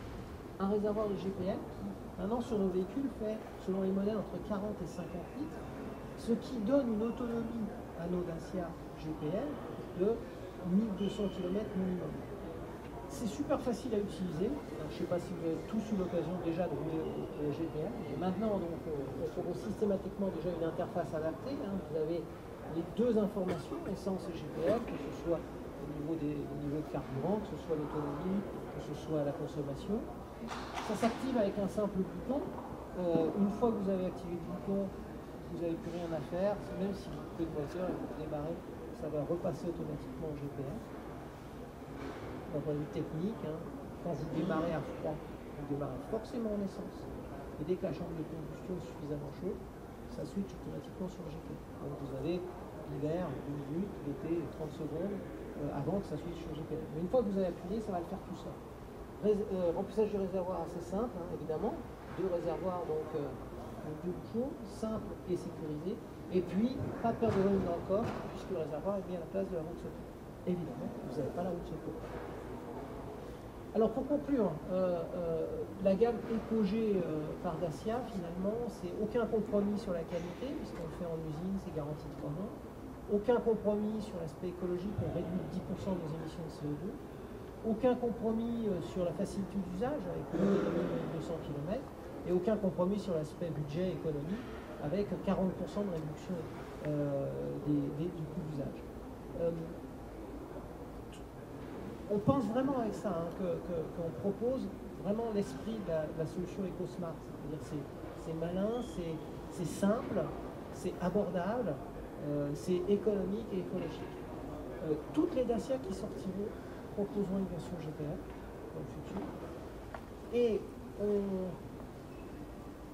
un réservoir de GPL qui, maintenant, sur nos véhicules, fait, selon les modèles, entre 40 et 50 litres, ce qui donne une autonomie à nos Dacia GPL de 1200 km minimum. C'est super facile à utiliser. Alors, je ne sais pas si vous avez tous eu l'occasion déjà de rouler au GPL. Et maintenant, donc, on propose systématiquement déjà une interface adaptée. Vous avez les deux informations, essence et GPL, que ce soit au niveau de carburant, que ce soit l'autonomie, que ce soit la consommation. Ça s'active avec un simple bouton. Une fois que vous avez activé le bouton, vous n'avez plus rien à faire. Même si vous coupez le moteur et vous démarrez, ça va repasser automatiquement au GPL. D'un point de vue technique, quand vous démarrez à froid, vous démarrez forcément en essence. Et dès que la chambre de combustion est suffisamment chaude, ça switch automatiquement sur le GPL. Donc vous avez l'hiver 2 minutes, l'été 30 secondes avant que ça switch sur le GPL. Mais une fois que vous avez appuyé, ça va le faire tout seul. Remplissage du réservoir assez simple, évidemment. 2 réservoirs, donc 2 bouchons, simple et sécurisé. Et puis, pas de perte de volume dans le coffre, puisque le réservoir est mis à la place de la roue de secours. Évidemment, vous n'avez pas la roue de secours. Alors pour conclure, la gamme Epos-G par Dacia, finalement, c'est aucun compromis sur la qualité, puisqu'on le fait en usine, c'est garanti 3 ans. Aucun compromis sur l'aspect écologique, on réduit 10% des émissions de CO2. Aucun compromis sur la facilité d'usage, avec de 200 km. Et aucun compromis sur l'aspect budget économie, avec 40% de réduction du coût d'usage. On pense vraiment avec ça, qu'on propose vraiment l'esprit de la solution EcoSmart. C'est-à-dire c'est malin, c'est simple, c'est abordable, c'est économique et écologique. Toutes les Dacia qui sortiront proposeront une version GPL dans le futur. Et on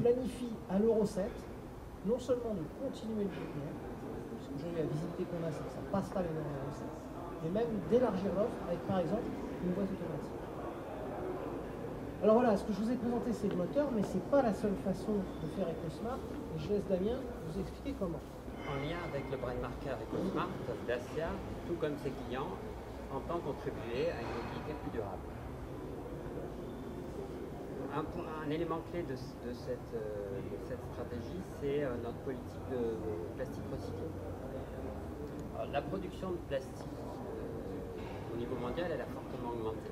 planifie à l'Euro 7 non seulement de continuer le GPL, parce qu'aujourd'hui la visibilité qu'on a, c'est que ça ne passe pas les normes Euro 7, mais même d'élargir l'offre avec par exemple une boîte automatique. Alors voilà, ce que je vous ai présenté c'est le moteur, mais ce n'est pas la seule façon de faire EcoSmart, et je laisse Damien vous expliquer comment. En lien avec le brand marqueur EcoSmart, Dacia, tout comme ses clients, entend contribuer à une mobilité plus durable. Un élément clé de cette stratégie, c'est notre politique de plastique recyclé. Alors, la production de plastique au niveau mondial, elle a fortement augmenté.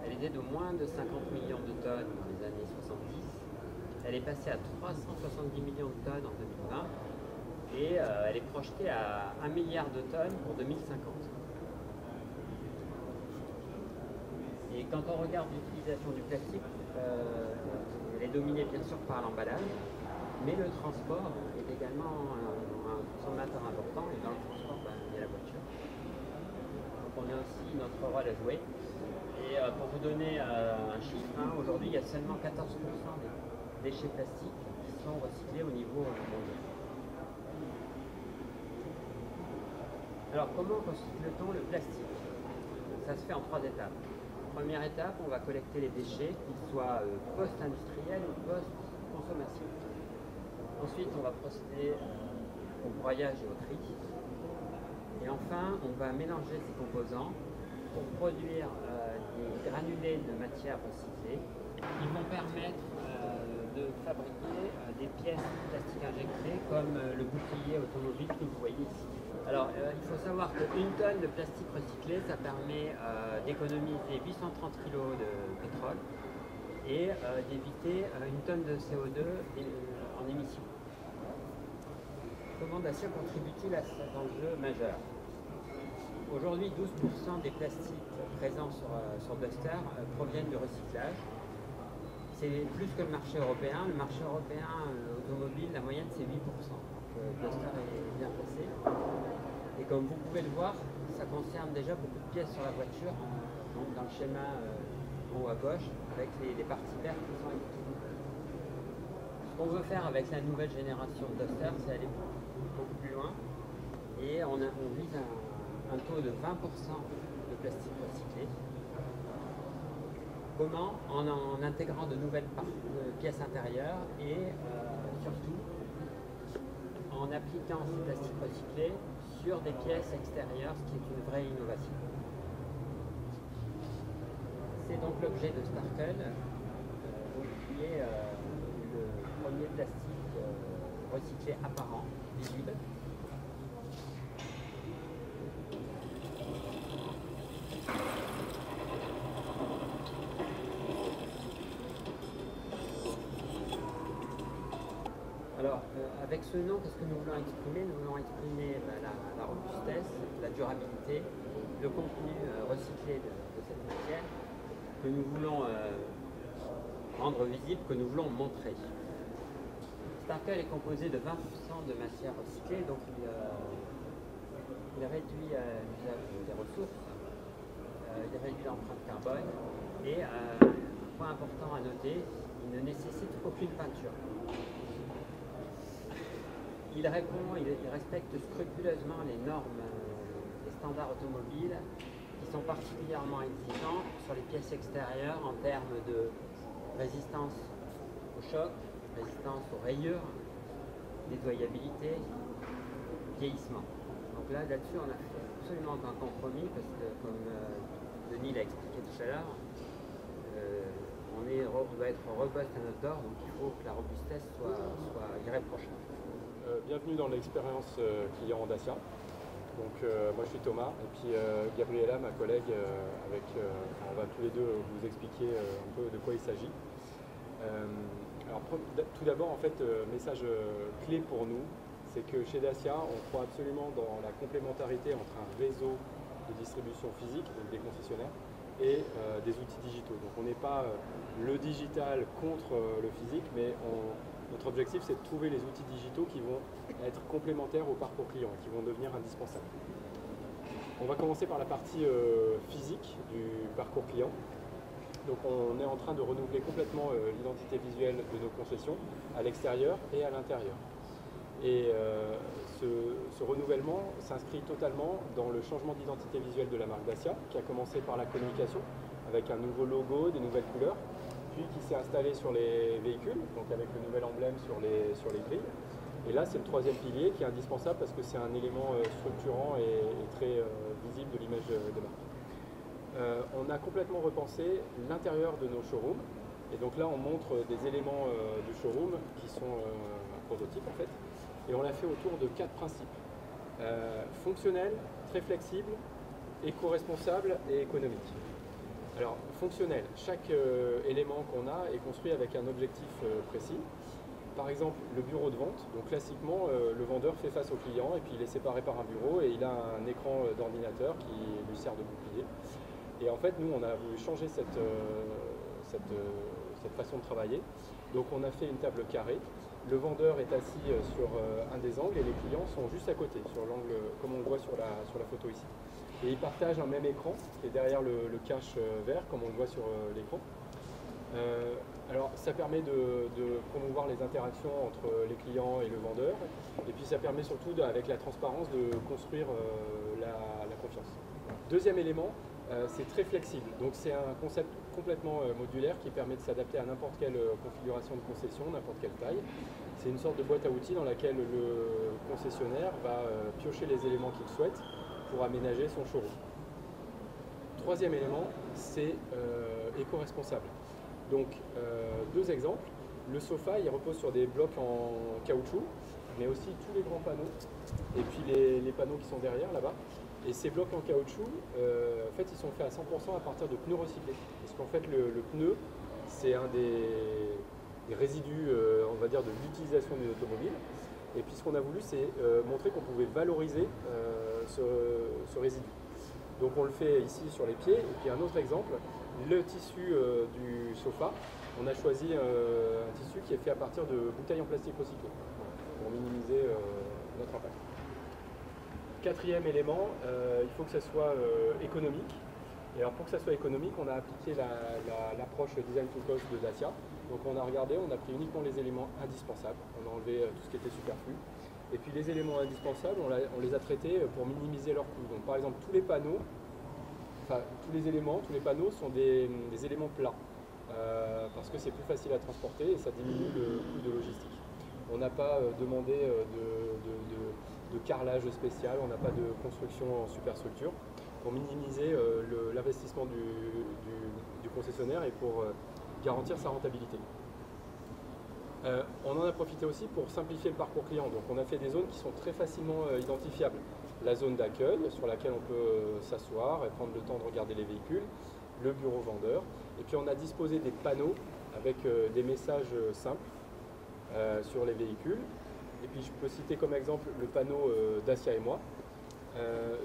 Elle était de moins de 50 millions de tonnes dans les années 70. Elle est passée à 370 millions de tonnes en 2020 et elle est projetée à 1 milliard de tonnes pour 2050. Et quand on regarde l'utilisation du plastique, elle est dominée bien sûr par l'emballage, mais le transport est également un consommateur important, et dans le transport, il y a la voiture. Donc on a aussi notre rôle à jouer. Et pour vous donner un chiffre, aujourd'hui il y a seulement 14% des déchets plastiques qui sont recyclés au niveau mondial. Alors comment recycle-t-on le plastique? Ça se fait en 3 étapes. Première étape, on va collecter les déchets, qu'ils soient post-industriels ou post-consommation. Ensuite, on va procéder au broyage et au tri. Et enfin, on va mélanger ces composants pour produire des granulés de matière recyclée qui vont permettre de fabriquer des pièces plastiques injectées comme le bouclier automobile que vous voyez ici. Alors, il faut savoir qu'une tonne de plastique recyclé, ça permet d'économiser 830 kg de pétrole et d'éviter une tonne de CO2 en émission. comment Dacia contribue-t-il à cet enjeu majeur? Aujourd'hui, 12% des plastiques présents sur Duster proviennent du recyclage. C'est plus que le marché européen. Le marché européen automobile, la moyenne, c'est 8%. Donc Duster est bien placé. Et comme vous pouvez le voir, ça concerne déjà beaucoup de pièces sur la voiture, donc dans le schéma en haut à gauche, avec les parties vertes qui sont éligibles. Ce qu'on veut faire avec la nouvelle génération de Duster, c'est aller beaucoup plus loin. Et on vise un taux de 20% de plastique recyclé. Comment? En intégrant de nouvelles pièces intérieures et surtout en appliquant ces plastiques recyclés sur des pièces extérieures, ce qui est une vraie innovation. C'est donc l'objet de Starkel, qui est le premier plastique recyclé apparent, visible. Alors, avec ce nom, qu'est-ce que nous voulons exprimer? Nous voulons exprimer la robustesse, la durabilité, le contenu recyclé de cette matière que nous voulons rendre visible, que nous voulons montrer. Starkel est composé de 20% de matière recyclée, donc il réduit l'usage des ressources, il réduit l'empreinte carbone et, point important à noter, il ne nécessite aucune peinture. Il respecte scrupuleusement les normes, les standards automobiles qui sont particulièrement exigeants sur les pièces extérieures en termes de résistance au choc, résistance aux rayures, nettoyabilité, vieillissement. Donc là-dessus, on a fait absolument aucun compromis parce que, comme Denis l'a expliqué tout à l'heure, on doit être robust à notre d'or, donc il faut que la robustesse soit irréprochable. Bienvenue dans l'expérience client Dacia. Donc moi je suis Thomas et puis Gabriela, ma collègue, on va tous les deux vous expliquer un peu de quoi il s'agit. Alors tout d'abord, en fait, message clé pour nous, c'est que chez Dacia, on croit absolument dans la complémentarité entre un réseau de distribution physique, donc des concessionnaires, et des outils digitaux. Donc on n'est pas le digital contre le physique, mais notre objectif, c'est de trouver les outils digitaux qui vont être complémentaires au parcours client et qui vont devenir indispensables. On va commencer par la partie physique du parcours client. Donc on est en train de renouveler complètement l'identité visuelle de nos concessions à l'extérieur et à l'intérieur. Et ce renouvellement s'inscrit totalement dans le changement d'identité visuelle de la marque Dacia, qui a commencé par la communication, avec un nouveau logo, des nouvelles couleurs, puis qui s'est installé sur les véhicules, donc avec le nouvel emblème sur les grilles. Et là, c'est le troisième pilier qui est indispensable parce que c'est un élément structurant et très visible de l'image de marque. On a complètement repensé l'intérieur de nos showrooms. Et donc là, on montre des éléments du showroom qui sont un prototype en fait. Et on l'a fait autour de 4 principes. Fonctionnel, très flexible, éco-responsable et économique. Alors, fonctionnel, chaque élément qu'on a est construit avec un objectif précis. Par exemple, le bureau de vente, donc classiquement, le vendeur fait face au client et puis il est séparé par un bureau et il a un écran d'ordinateur qui lui sert de bouclier. Et en fait, nous, on a voulu changer cette façon de travailler. Donc, on a fait une table carrée. Le vendeur est assis sur un des angles et les clients sont juste à côté, sur l'angle, comme on le voit sur la photo ici. Et ils partagent un même écran qui est derrière le cache vert, comme on le voit sur l'écran. Alors ça permet de promouvoir les interactions entre les clients et le vendeur, et puis ça permet surtout, avec la transparence, de construire la confiance. Deuxième élément, c'est très flexible. Donc c'est un concept complètement modulaire qui permet de s'adapter à n'importe quelle configuration de concession, n'importe quelle taille. C'est une sorte de boîte à outils dans laquelle le concessionnaire va piocher les éléments qu'il souhaite pour aménager son showroom. Troisième élément, c'est éco-responsable. Donc, deux exemples. Le sofa, il repose sur des blocs en caoutchouc, mais aussi tous les grands panneaux, et puis les panneaux qui sont derrière, là-bas. Et ces blocs en caoutchouc, en fait, ils sont faits à 100% à partir de pneus recyclés. Parce qu'en fait, le pneu, c'est un des résidus, on va dire, de l'utilisation d'une automobile. Et puis ce qu'on a voulu, c'est montrer qu'on pouvait valoriser ce résidu. Donc on le fait ici sur les pieds. Et puis un autre exemple, le tissu du sofa. On a choisi un tissu qui est fait à partir de bouteilles en plastique recyclé pour minimiser notre impact. Quatrième élément, il faut que ça soit économique. Et alors pour que ça soit économique, on a appliqué l'approche design to cost de Dacia. Donc on a regardé, on a pris uniquement les éléments indispensables, on a enlevé tout ce qui était superflu. Et puis les éléments indispensables, on les a traités pour minimiser leur coût. Donc par exemple, tous les panneaux sont des éléments plats. Parce que c'est plus facile à transporter et ça diminue le coût de logistique. On n'a pas demandé de carrelage spécial, on n'a pas de construction en superstructure pour minimiser l'investissement du concessionnaire et pour garantir sa rentabilité. On en a profité aussi pour simplifier le parcours client. Donc on a fait des zones qui sont très facilement identifiables. La zone d'accueil sur laquelle on peut s'asseoir et prendre le temps de regarder les véhicules, le bureau vendeur, et puis on a disposé des panneaux avec des messages simples sur les véhicules. Et puis je peux citer comme exemple le panneau Dacia et moi.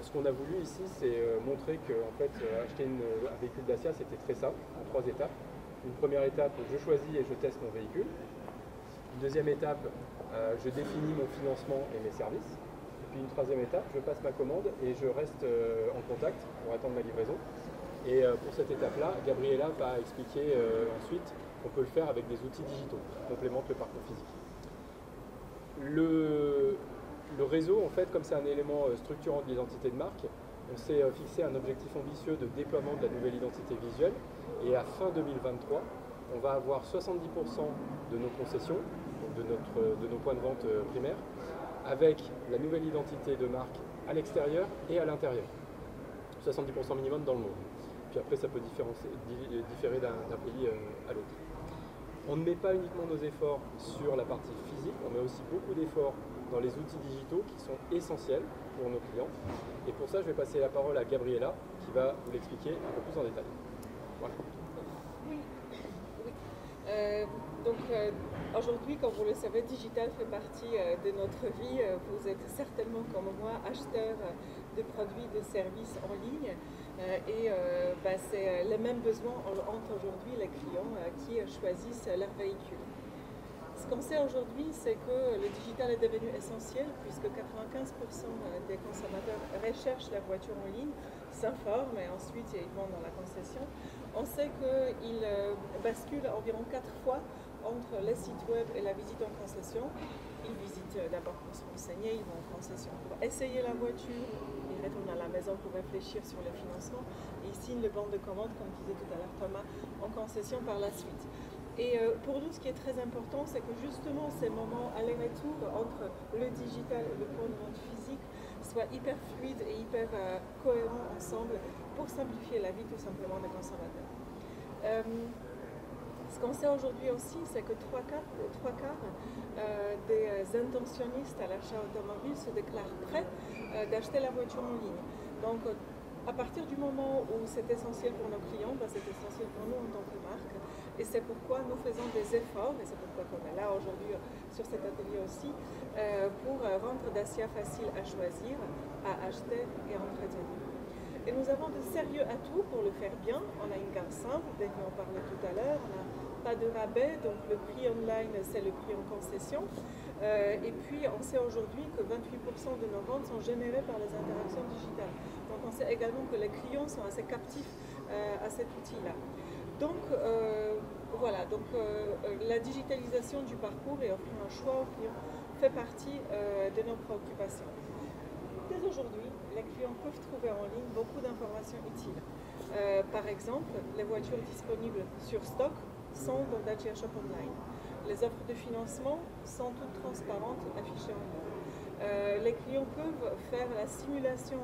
Ce qu'on a voulu ici, c'est montrer que en fait, acheter un véhicule Dacia, c'était très simple, en 3 étapes. Une première étape, je choisis et je teste mon véhicule. Une deuxième étape, je définis mon financement et mes services. Et puis une troisième étape, je passe ma commande et je reste en contact pour attendre ma livraison. Et pour cette étape-là, Gabriela va expliquer ensuite qu'on peut le faire avec des outils digitaux qui complémentent le parcours physique. Le réseau, en fait, comme c'est un élément structurant de l'identité de marque, on s'est fixé un objectif ambitieux de déploiement de la nouvelle identité visuelle. Et à fin 2023, on va avoir 70% de nos concessions, de nos points de vente primaires, avec la nouvelle identité de marque à l'extérieur et à l'intérieur. 70% minimum dans le monde. Puis après, ça peut différer d'un pays à l'autre. On ne met pas uniquement nos efforts sur la partie physique, on met aussi beaucoup d'efforts dans les outils digitaux qui sont essentiels pour nos clients. Et pour ça, je vais passer la parole à Gabriela qui va vous l'expliquer un peu plus en détail. Voilà. Oui. Aujourd'hui, comme vous le savez, digital fait partie de notre vie. Vous êtes certainement, comme moi, acheteur de produits, de services en ligne. C'est les mêmes besoins entre aujourd'hui les clients qui choisissent leur véhicule. Ce qu'on sait aujourd'hui, c'est que le digital est devenu essentiel puisque 95% des consommateurs recherchent la voiture en ligne, s'informent et ensuite ils vont dans la concession. On sait qu'ils basculent environ 4 fois entre les sites web et la visite en concession. Ils visitent d'abord pour se renseigner, ils vont en concession pour essayer la voiture, ils retournent à la maison pour réfléchir sur le financement et ils signent le bon de commande, comme disait tout à l'heure Thomas, en concession par la suite. Et pour nous, ce qui est très important, c'est que justement ces moments aller-retour entre le digital et le point de vente physique soient hyper fluides et hyper cohérents ensemble pour simplifier la vie tout simplement des consommateurs. Ce qu'on sait aujourd'hui aussi, c'est que trois quarts des intentionnistes à l'achat automobile se déclarent prêts d'acheter la voiture en ligne. Donc, à partir du moment où c'est essentiel pour nos clients, c'est essentiel pour nous en tant que marque. Et c'est pourquoi nous faisons des efforts, et c'est pourquoi on est là aujourd'hui sur cet atelier aussi, pour rendre Dacia facile à choisir, à acheter et à entretenir. Et nous avons de sérieux atouts pour le faire bien. On a une gamme simple, Denis en parlait tout à l'heure, on n'a pas de rabais, donc le prix online c'est le prix en concession. Et puis on sait aujourd'hui que 28% de nos ventes sont générées par les interactions digitales. Donc on sait également que les clients sont assez captifs à cet outil-là. Donc voilà, la digitalisation du parcours et offrir un choix aux clients fait partie de nos préoccupations. Dès aujourd'hui, les clients peuvent trouver en ligne beaucoup d'informations utiles. Par exemple, les voitures disponibles sur stock sont dans Dacia Shop Online. Les offres de financement sont toutes transparentes, affichées en ligne. Les clients peuvent faire la simulation,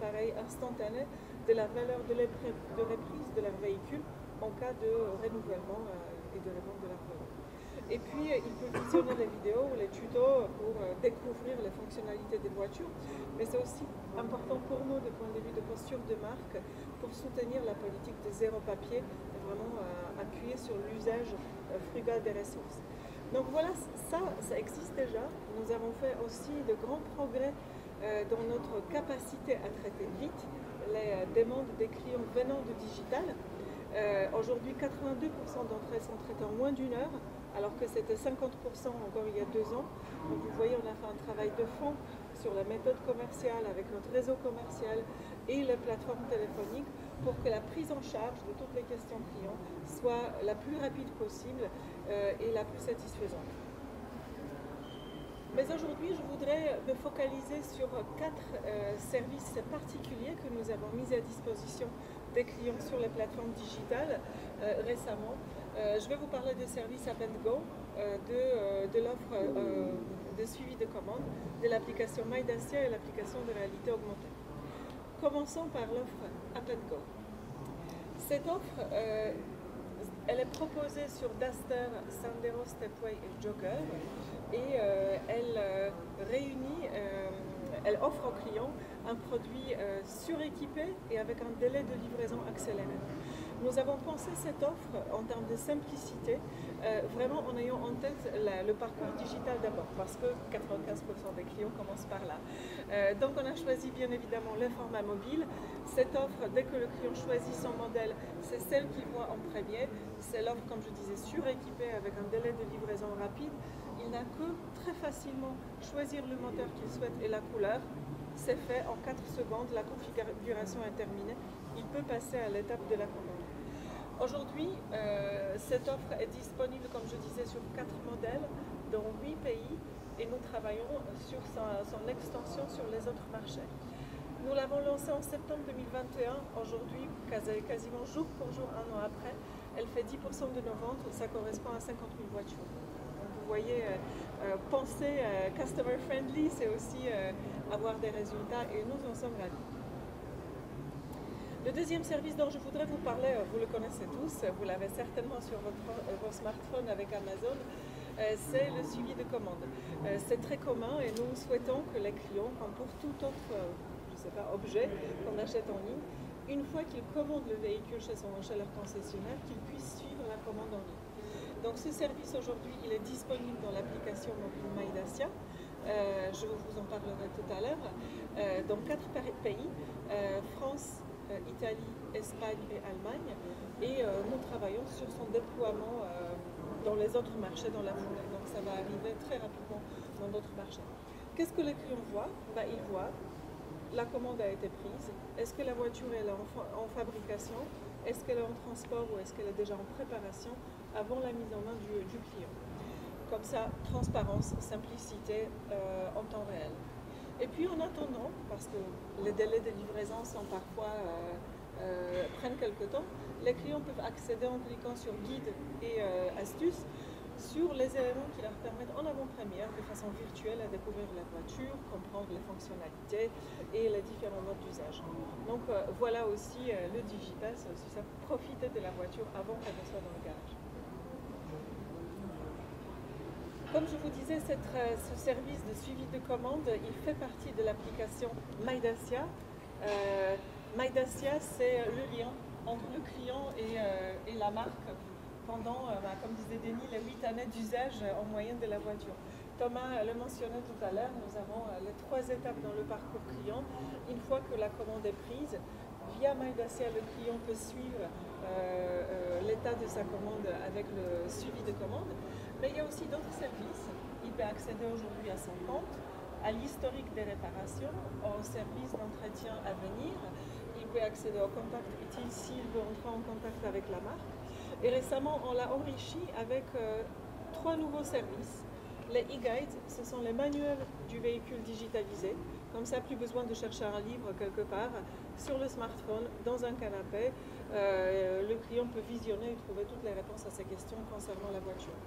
pareil, instantanée de la valeur de reprise de leur véhicule en cas de renouvellement et de revente de leur véhicule. Et puis, ils peuvent visionner les vidéos ou les tutos pour découvrir les fonctionnalités des voitures. Mais c'est aussi important pour nous, du point de vue de posture de marque, pour soutenir la politique de zéro papier et vraiment appuyer sur l'usage frugal des ressources. Donc voilà, ça existe déjà. Nous avons fait aussi de grands progrès dans notre capacité à traiter vite les demandes des clients venant du digital. Aujourd'hui, 82% d'entre elles sont traitées en moins d'une heure, alors que c'était 50% encore il y a 2 ans. Donc vous voyez, on a fait un travail de fond sur la méthode commerciale avec notre réseau commercial et les plateformes téléphoniques pour que la prise en charge de toutes les questions clients soit la plus rapide possible et la plus satisfaisante. Mais aujourd'hui, je voudrais me focaliser sur 4 services particuliers que nous avons mis à disposition des clients sur les plateformes digitales récemment. Je vais vous parler des services App & Go, de l'offre de suivi de commandes, de l'application MyDacia et l'application de réalité augmentée. Commençons par l'offre App & Go. Cette offre, elle est proposée sur Duster, Sandero, Stepway et Jogger et elle offre aux clients un produit suréquipé et avec un délai de livraison accéléré. Nous avons pensé cette offre en termes de simplicité, vraiment en ayant en tête le parcours digital d'abord, parce que 95% des clients commencent par là. Donc on a choisi bien évidemment le format mobile. Cette offre, dès que le client choisit son modèle, c'est celle qu'il voit en premier. C'est l'offre, comme je disais, suréquipée avec un délai de livraison rapide. Il n'a que très facilement choisir le moteur qu'il souhaite et la couleur. C'est fait en 4 secondes, la configuration est terminée. Il peut passer à l'étape de la commande. Aujourd'hui, cette offre est disponible, comme je disais, sur 4 modèles dans 8 pays et nous travaillons sur son extension sur les autres marchés. Nous l'avons lancée en septembre 2021. Aujourd'hui, quasiment jour pour jour, 1 an après, elle fait 10% de nos ventes. Ça correspond à 50 000 voitures. Donc, vous voyez, penser customer friendly, c'est aussi avoir des résultats et nous en sommes ravis. Le deuxième service dont je voudrais vous parler, vous le connaissez tous, vous l'avez certainement sur vos smartphones avec Amazon, c'est le suivi de commandes. C'est très commun et nous souhaitons que les clients, comme pour tout autre objet qu'on achète en ligne, une fois qu'ils commandent le véhicule chez leur concessionnaire, qu'ils puissent suivre la commande en ligne. Donc ce service aujourd'hui, il est disponible dans l'application mobile MyDacia. Je vous en parlerai tout à l'heure. Dans 4 pays, France, Italie, Espagne et Allemagne, et nous travaillons sur son déploiement dans les autres marchés dans la foulée. Donc ça va arriver très rapidement dans d'autres marchés. Qu'est-ce que les clients voient? Ils voient la commande a été prise, est-ce que la voiture est en fabrication, est-ce qu'elle est en transport ou est-ce qu'elle est déjà en préparation avant la mise en main du client. Comme ça, transparence, simplicité en temps réel. Et puis en attendant, parce que les délais de livraison sont parfois prennent quelque temps, les clients peuvent accéder en cliquant sur guide et astuces sur les éléments qui leur permettent en avant-première, de façon virtuelle, à découvrir la voiture, comprendre les fonctionnalités et les différents modes d'usage. Donc voilà aussi le digital, c'est aussi ça, profiter de la voiture avant qu'elle ne soit dans le garage. Comme je vous disais, ce service de suivi de commande, il fait partie de l'application MyDacia. MyDacia, c'est le lien entre le client et la marque pendant, comme disait Denis, les 8 années d'usage en moyenne de la voiture. Thomas le mentionnait tout à l'heure, nous avons les 3 étapes dans le parcours client. Une fois que la commande est prise, via MyDacia, le client peut suivre l'état de sa commande avec le suivi de commande. Mais il y a aussi d'autres services. Il peut accéder aujourd'hui à son compte, à l'historique des réparations, au service d'entretien à venir. Il peut accéder au contact utile s'il veut entrer en contact avec la marque. Et récemment, on l'a enrichi avec 3 nouveaux services. Les e-guides, ce sont les manuels du véhicule digitalisé. Comme ça, plus besoin de chercher un livre quelque part sur le smartphone, dans un canapé. Le client peut visionner et trouver toutes les réponses à ses questions concernant la voiture.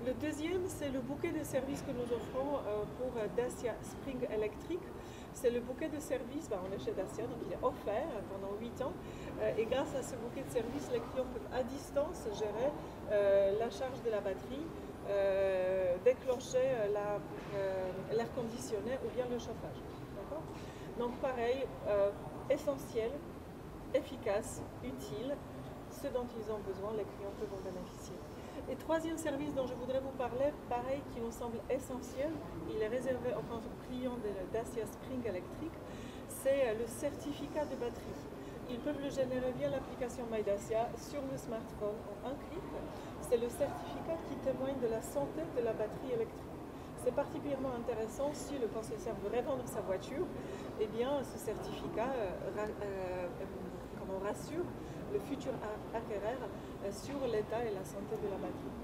Le deuxième, c'est le bouquet de services que nous offrons pour Dacia Spring Electric. C'est le bouquet de services, on est chez Dacia, donc il est offert pendant 8 ans. Et grâce à ce bouquet de services, les clients peuvent à distance gérer la charge de la batterie, déclencher l'air conditionné ou bien le chauffage. Donc pareil, essentiel, efficace, utile, ce dont ils ont besoin, les clients peuvent en bénéficier. Et troisième service dont je voudrais vous parler, pareil, qui nous semble essentiel, il est réservé aux clients de Dacia Spring Electric, c'est le certificat de batterie. Ils peuvent le générer via l'application My Dacia sur le smartphone en un clic. C'est le certificat qui témoigne de la santé de la batterie électrique. C'est particulièrement intéressant si le concessionnaire veut revendre sa voiture. Eh bien, ce certificat rassure le futur acquéreur sur l'état et la santé de la batterie.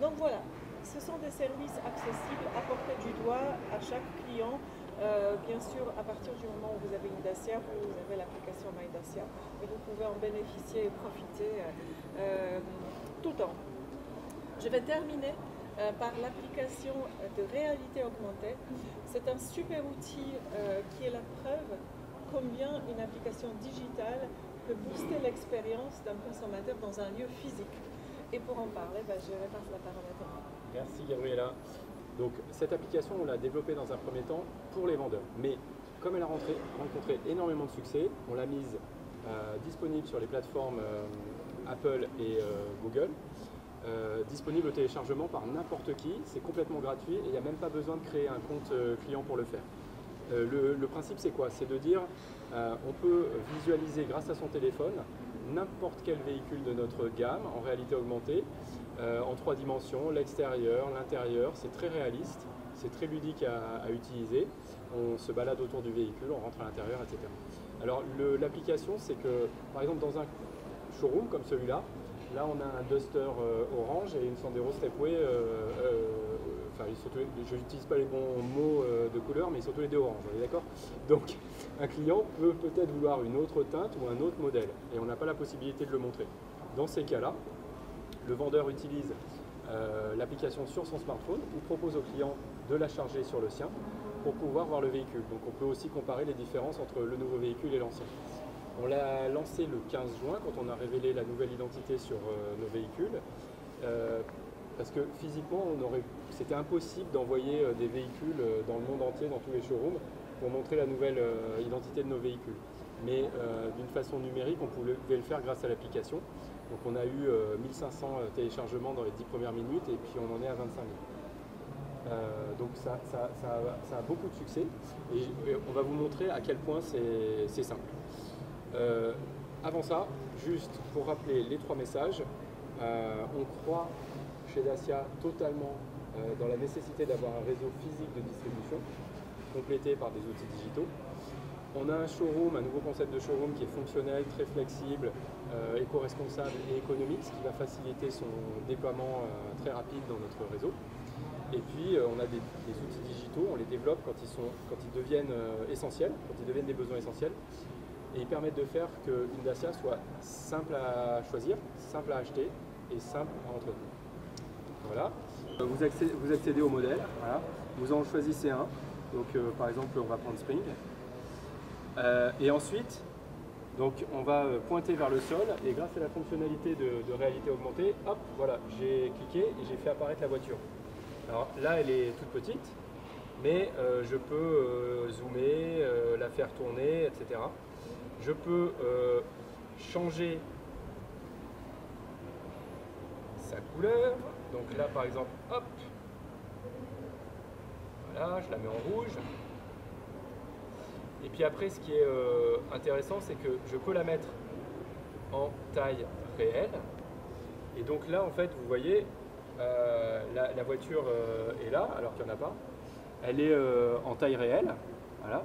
Donc voilà, ce sont des services accessibles à portée du doigt à chaque client. Bien sûr, à partir du moment où vous avez une Dacia, vous avez l'application My Dacia et vous pouvez en bénéficier et profiter tout le temps. Je vais terminer par l'application de réalité augmentée. C'est un super outil qui est la preuve combien une application digitale peut booster l'expérience d'un consommateur dans un lieu physique. Et pour en parler, je repasse la parole à Thomas. Merci Gabriela. Donc cette application, on l'a développée dans un premier temps pour les vendeurs. Mais comme elle a rencontré énormément de succès, on l'a mise disponible sur les plateformes Apple et Google. Disponible au téléchargement par n'importe qui, c'est complètement gratuit et il n'y a même pas besoin de créer un compte client pour le faire. Le principe c'est quoi? C'est de dire on peut visualiser grâce à son téléphone n'importe quel véhicule de notre gamme en réalité augmentée en 3 dimensions, l'extérieur, l'intérieur, c'est très réaliste, c'est très ludique à utiliser, on se balade autour du véhicule, on rentre à l'intérieur, etc. Alors l'application c'est que par exemple dans un showroom comme celui-là, là on a un Duster orange et une Sandero Stepway, je n'utilise pas les bons mots de couleur, mais ils sont tous les deux orange, on est d'accord? Donc un client peut peut-être vouloir une autre teinte ou un autre modèle, et on n'a pas la possibilité de le montrer. Dans ces cas-là, le vendeur utilise l'application sur son smartphone ou propose au client de la charger sur le sien pour pouvoir voir le véhicule. Donc on peut aussi comparer les différences entre le nouveau véhicule et l'ancien. On l'a lancé le 15 juin quand on a révélé la nouvelle identité sur nos véhicules. Parce que physiquement, c'était impossible d'envoyer des véhicules dans le monde entier, dans tous les showrooms, pour montrer la nouvelle identité de nos véhicules. Mais d'une façon numérique, on pouvait le faire grâce à l'application. Donc on a eu 1500 téléchargements dans les 10 premières minutes et puis on en est à 25 000. Donc ça a beaucoup de succès et on va vous montrer à quel point c'est simple. Avant ça, juste pour rappeler les 3 messages, on croit chez Dacia totalement dans la nécessité d'avoir un réseau physique de distribution complété par des outils digitaux. On a un showroom, un nouveau concept de showroom qui est fonctionnel, très flexible, éco-responsable et économique, ce qui va faciliter son déploiement très rapide dans notre réseau. Et puis on a des outils digitaux, on les développe quand ils deviennent essentiels, quand ils deviennent des besoins essentiels. Et ils permettent de faire qu'une Dacia soit simple à choisir, simple à acheter et simple à entretenir. Voilà. Vous accédez au modèle, voilà. Vous en choisissez un. Donc par exemple, on va prendre Spring. Et ensuite, donc, on va pointer vers le sol et grâce à la fonctionnalité de réalité augmentée, hop, voilà, j'ai cliqué et j'ai fait apparaître la voiture. Alors là, elle est toute petite, mais je peux zoomer, la faire tourner, etc. Je peux changer sa couleur. Donc là, par exemple, hop, voilà, je la mets en rouge. Et puis après, ce qui est intéressant, c'est que je peux la mettre en taille réelle. Et donc là, en fait, vous voyez, la voiture est là, alors qu'il n'y en a pas. Elle est en taille réelle, voilà.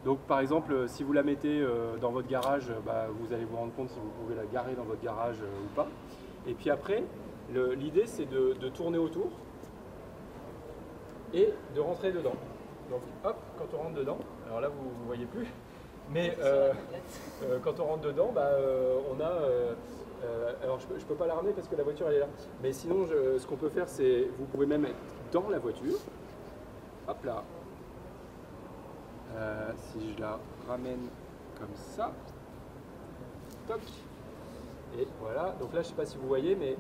Donc par exemple, si vous la mettez dans votre garage, vous allez vous rendre compte si vous pouvez la garer dans votre garage ou pas. Et puis après, l'idée c'est de tourner autour et de rentrer dedans. Donc hop, quand on rentre dedans, alors là vous ne voyez plus, mais quand on rentre dedans, on a... alors je ne peux pas la ramener parce que la voiture elle est là. Mais sinon, ce qu'on peut faire, c'est vous pouvez même être dans la voiture. Hop là. Si je la ramène comme ça, toc, et voilà. Donc là, je ne sais pas si vous voyez, mais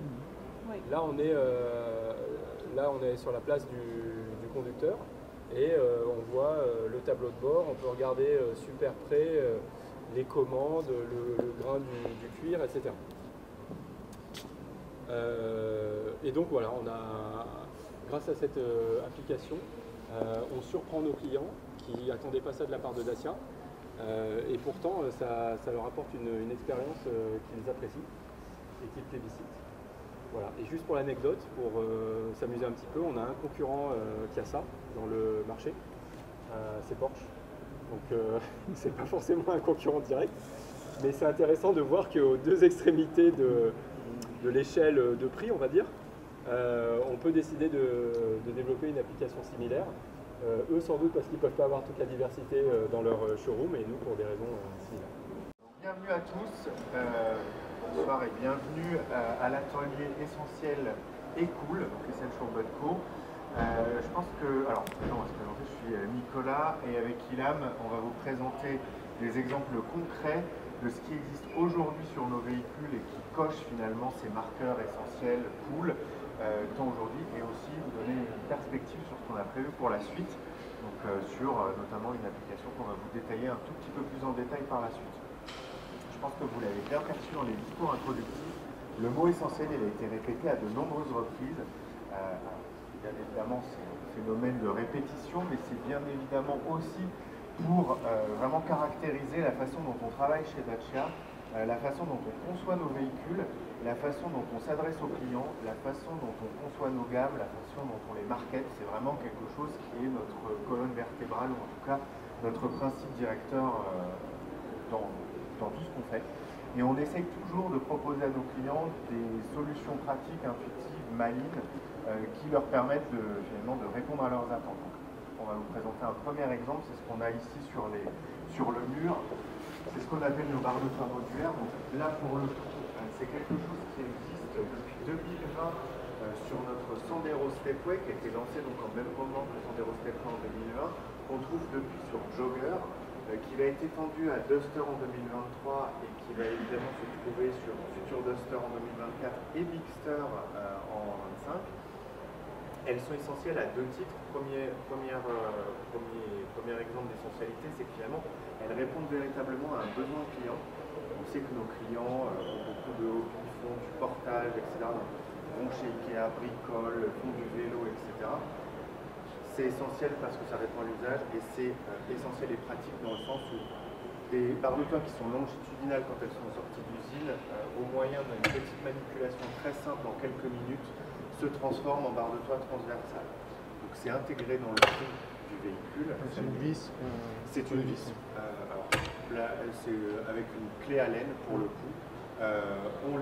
là on est sur la place du conducteur et on voit le tableau de bord. On peut regarder super près les commandes, le grain du cuir, etc. Et donc voilà, grâce à cette application, on surprend nos clients qui n'attendaient pas ça de la part de Dacia. Et pourtant, ça leur apporte une expérience qu'ils apprécient et qu'ils plébiscitent. Voilà. Et juste pour l'anecdote, pour s'amuser un petit peu, on a un concurrent qui a ça dans le marché, c'est Porsche. Donc c'est pas forcément un concurrent direct, mais c'est intéressant de voir qu'aux deux extrémités de l'échelle de prix, on va dire, on peut décider de développer une application similaire. Eux sans doute parce qu'ils ne peuvent pas avoir toute la diversité dans leur showroom et nous pour des raisons similaires. Bienvenue à tous, bonsoir et bienvenue à l'atelier essentiel et cool, donc Essential but Cool. Je pense que, alors on va se présenter, je suis Nicolas et avec Ilham on va vous présenter des exemples concrets de ce qui existe aujourd'hui sur nos véhicules et qui coche finalement ces marqueurs essentiels cool. Tant aujourd'hui et aussi vous donner une perspective sur ce qu'on a prévu pour la suite, donc sur notamment une application qu'on va vous détailler un tout petit peu plus en détail par la suite. Je pense que vous l'avez bien perçu dans les discours introductifs, le mot essentiel il a été répété à de nombreuses reprises. Bien évidemment c'est un phénomène de répétition, mais c'est bien évidemment aussi pour vraiment caractériser la façon dont on travaille chez Dacia, la façon dont on conçoit nos véhicules, la façon dont on s'adresse aux clients, la façon dont on conçoit nos gammes, la façon dont on les market, c'est vraiment quelque chose qui est notre colonne vertébrale, ou en tout cas notre principe directeur dans tout ce qu'on fait. Et on essaye toujours de proposer à nos clients des solutions pratiques, intuitives, malines, qui leur permettent finalement de répondre à leurs attentes. Donc, on va vous présenter un premier exemple, c'est ce qu'on a ici sur le mur. C'est ce qu'on appelle nos barres de toit modulaires. Donc là, pour le coup, c'est quelque chose qui existe depuis 2020 sur notre Sandero Stepway, qui a été lancé donc en même moment que le Sandero Stepway en 2020, qu'on trouve depuis sur Jogger, qui va être étendu à Duster en 2023 et qui va évidemment se trouver sur Future Duster en 2024 et Bigster en 2025. Elles sont essentielles à deux titres. Premier exemple d'essentialité, c'est que finalement, elles répondent véritablement à un besoin client. On sait que nos clients ont beaucoup de hobbies, font du portage, etc. Donc, vont chez Ikea, bricolent, font du vélo, etc. C'est essentiel parce que ça répond à l'usage et c'est essentiel et pratique dans le sens où des barres de toit qui sont longitudinales quand elles sont sorties d'usine, au moyen d'une petite manipulation très simple en quelques minutes, se transforme en barre de toit transversale. Donc c'est intégré dans le prix du véhicule. C'est une vis. C'est une vis. Alors là, c'est avec une clé à laine pour le coup. On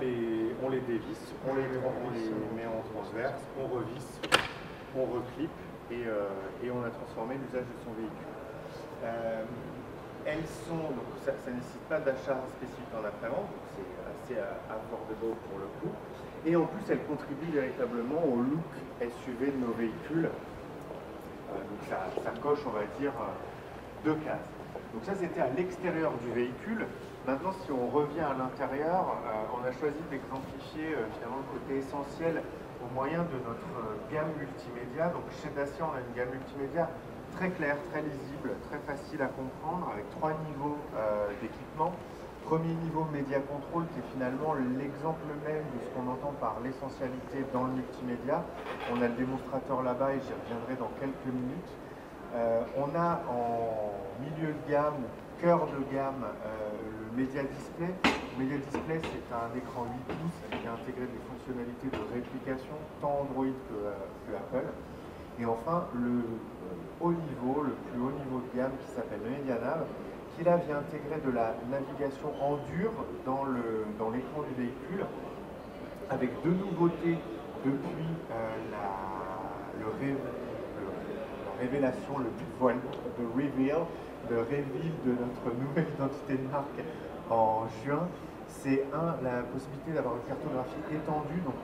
les dévisse, on les met en transverse, on revisse, on reclipe et on a transformé l'usage de son véhicule. Elles sont, donc ça ne nécessite pas d'achat spécifique en après-vente, donc c'est assez affordable pour le coup. Et en plus, elles contribuent véritablement au look SUV de nos véhicules. Donc ça coche, on va dire, deux cases. Donc ça, c'était à l'extérieur du véhicule. Maintenant, si on revient à l'intérieur, on a choisi d'exemplifier finalement le côté essentiel au moyen de notre gamme multimédia. Donc chez Dacia, on a une gamme multimédia très claire, très lisible, très facile à comprendre, avec 3 niveaux d'équipement. Premier niveau, Media Control, qui est finalement l'exemple même de ce qu'on entend par l'essentialité dans le multimédia. On a le démonstrateur là-bas et j'y reviendrai dans quelques minutes. On a en milieu de gamme, cœur de gamme, le Media Display. Le Media Display, c'est un écran 8 pouces qui a intégré des fonctionnalités de réplication, tant Android que Apple. Et enfin, le haut niveau, le plus haut niveau de gamme qui s'appelle MediaNav, qui là vient intégrer de la navigation en dur dans l'écran du véhicule, avec deux nouveautés depuis la révélation, le reveal de notre nouvelle identité de marque en juin. C'est la possibilité d'avoir une cartographie étendue, donc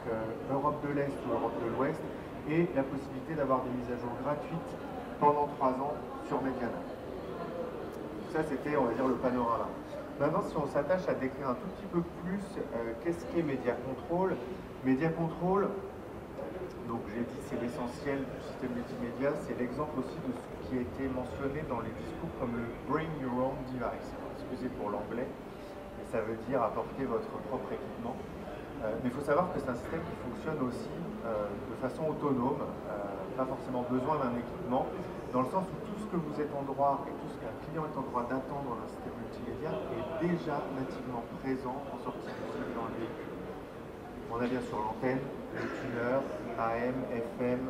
Europe de l'Est ou Europe de l'Ouest, et la possibilité d'avoir des mises à jour gratuites pendant 3 ans sur MediaNav. Ça, c'était, on va dire, le panorama. Maintenant, si on s'attache à décrire un tout petit peu plus qu'est-ce qu'est Media Control. Media Control, donc j'ai dit, c'est l'essentiel du système multimédia, c'est l'exemple aussi de ce qui a été mentionné dans les discours comme le Bring Your Own Device. Excusez pour l'anglais, mais ça veut dire apporter votre propre équipement. Mais il faut savoir que c'est un système qui fonctionne aussi de façon autonome, pas forcément besoin d'un équipement, dans le sens où tout ce que vous êtes en droit et tout ce qu'un client est en droit d'attendre d'un système multimédia est déjà nativement présent en sortie possible dans le véhicule. On a bien sûr l'antenne, le tuner, AM, FM,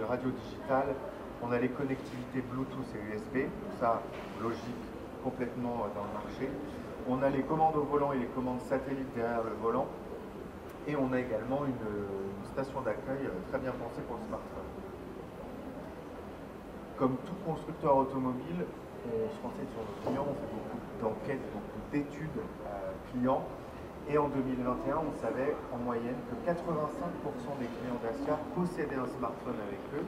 radio digitale, on a les connectivités Bluetooth et USB, ça logique complètement dans le marché. On a les commandes au volant et les commandes satellites derrière le volant. Et on a également une station d'accueil très bien pensée pour le smartphone. Comme tout constructeur automobile, on se renseigne sur nos clients, on fait beaucoup d'enquêtes, beaucoup d'études clients. Et en 2021, on savait en moyenne que 85% des clients Dacia possédaient un smartphone avec eux.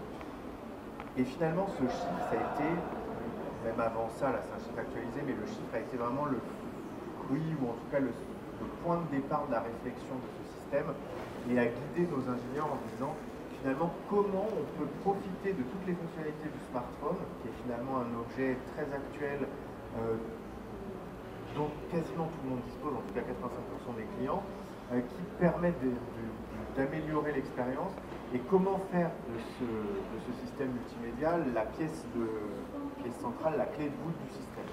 Et finalement, ce chiffre, ça a été, même avant ça, là c'est un chiffre actualisé, mais le chiffre a été vraiment le fruit, ou en tout cas le point de départ de la réflexion de ce système, et a guidé nos ingénieurs en disant finalement comment on peut profiter de toutes les fonctionnalités du smartphone, qui est finalement un objet très actuel dont quasiment tout le monde dispose, en tout cas 85% des clients, qui permettent d'améliorer l'expérience, et comment faire de ce système multimédia la pièce centrale, la clé de voûte du système.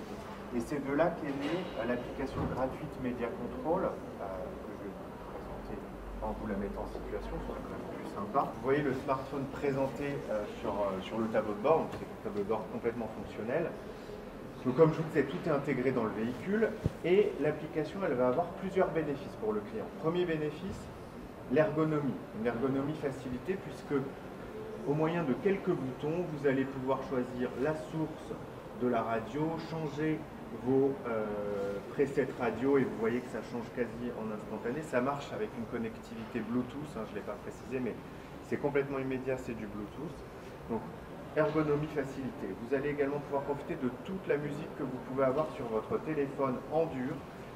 Et c'est de là qu'est née l'application gratuite Media Control, que je vais vous présenter en vous la mettant en situation, ce sera quand même plus sympa. Vous voyez le smartphone présenté sur le tableau de bord, donc c'est un tableau de bord complètement fonctionnel. Donc comme je vous disais, tout est intégré dans le véhicule, et l'application elle va avoir plusieurs bénéfices pour le client. Premier bénéfice, l'ergonomie. Une ergonomie facilitée, puisque au moyen de quelques boutons, vous allez pouvoir choisir la source de la radio, changer vos presets radio, et vous voyez que ça change quasi en instantané. Ça marche avec une connectivité Bluetooth, hein, je ne l'ai pas précisé, mais c'est complètement immédiat, c'est du Bluetooth. Donc ergonomie facilitée. Vous allez également pouvoir profiter de toute la musique que vous pouvez avoir sur votre téléphone en dur,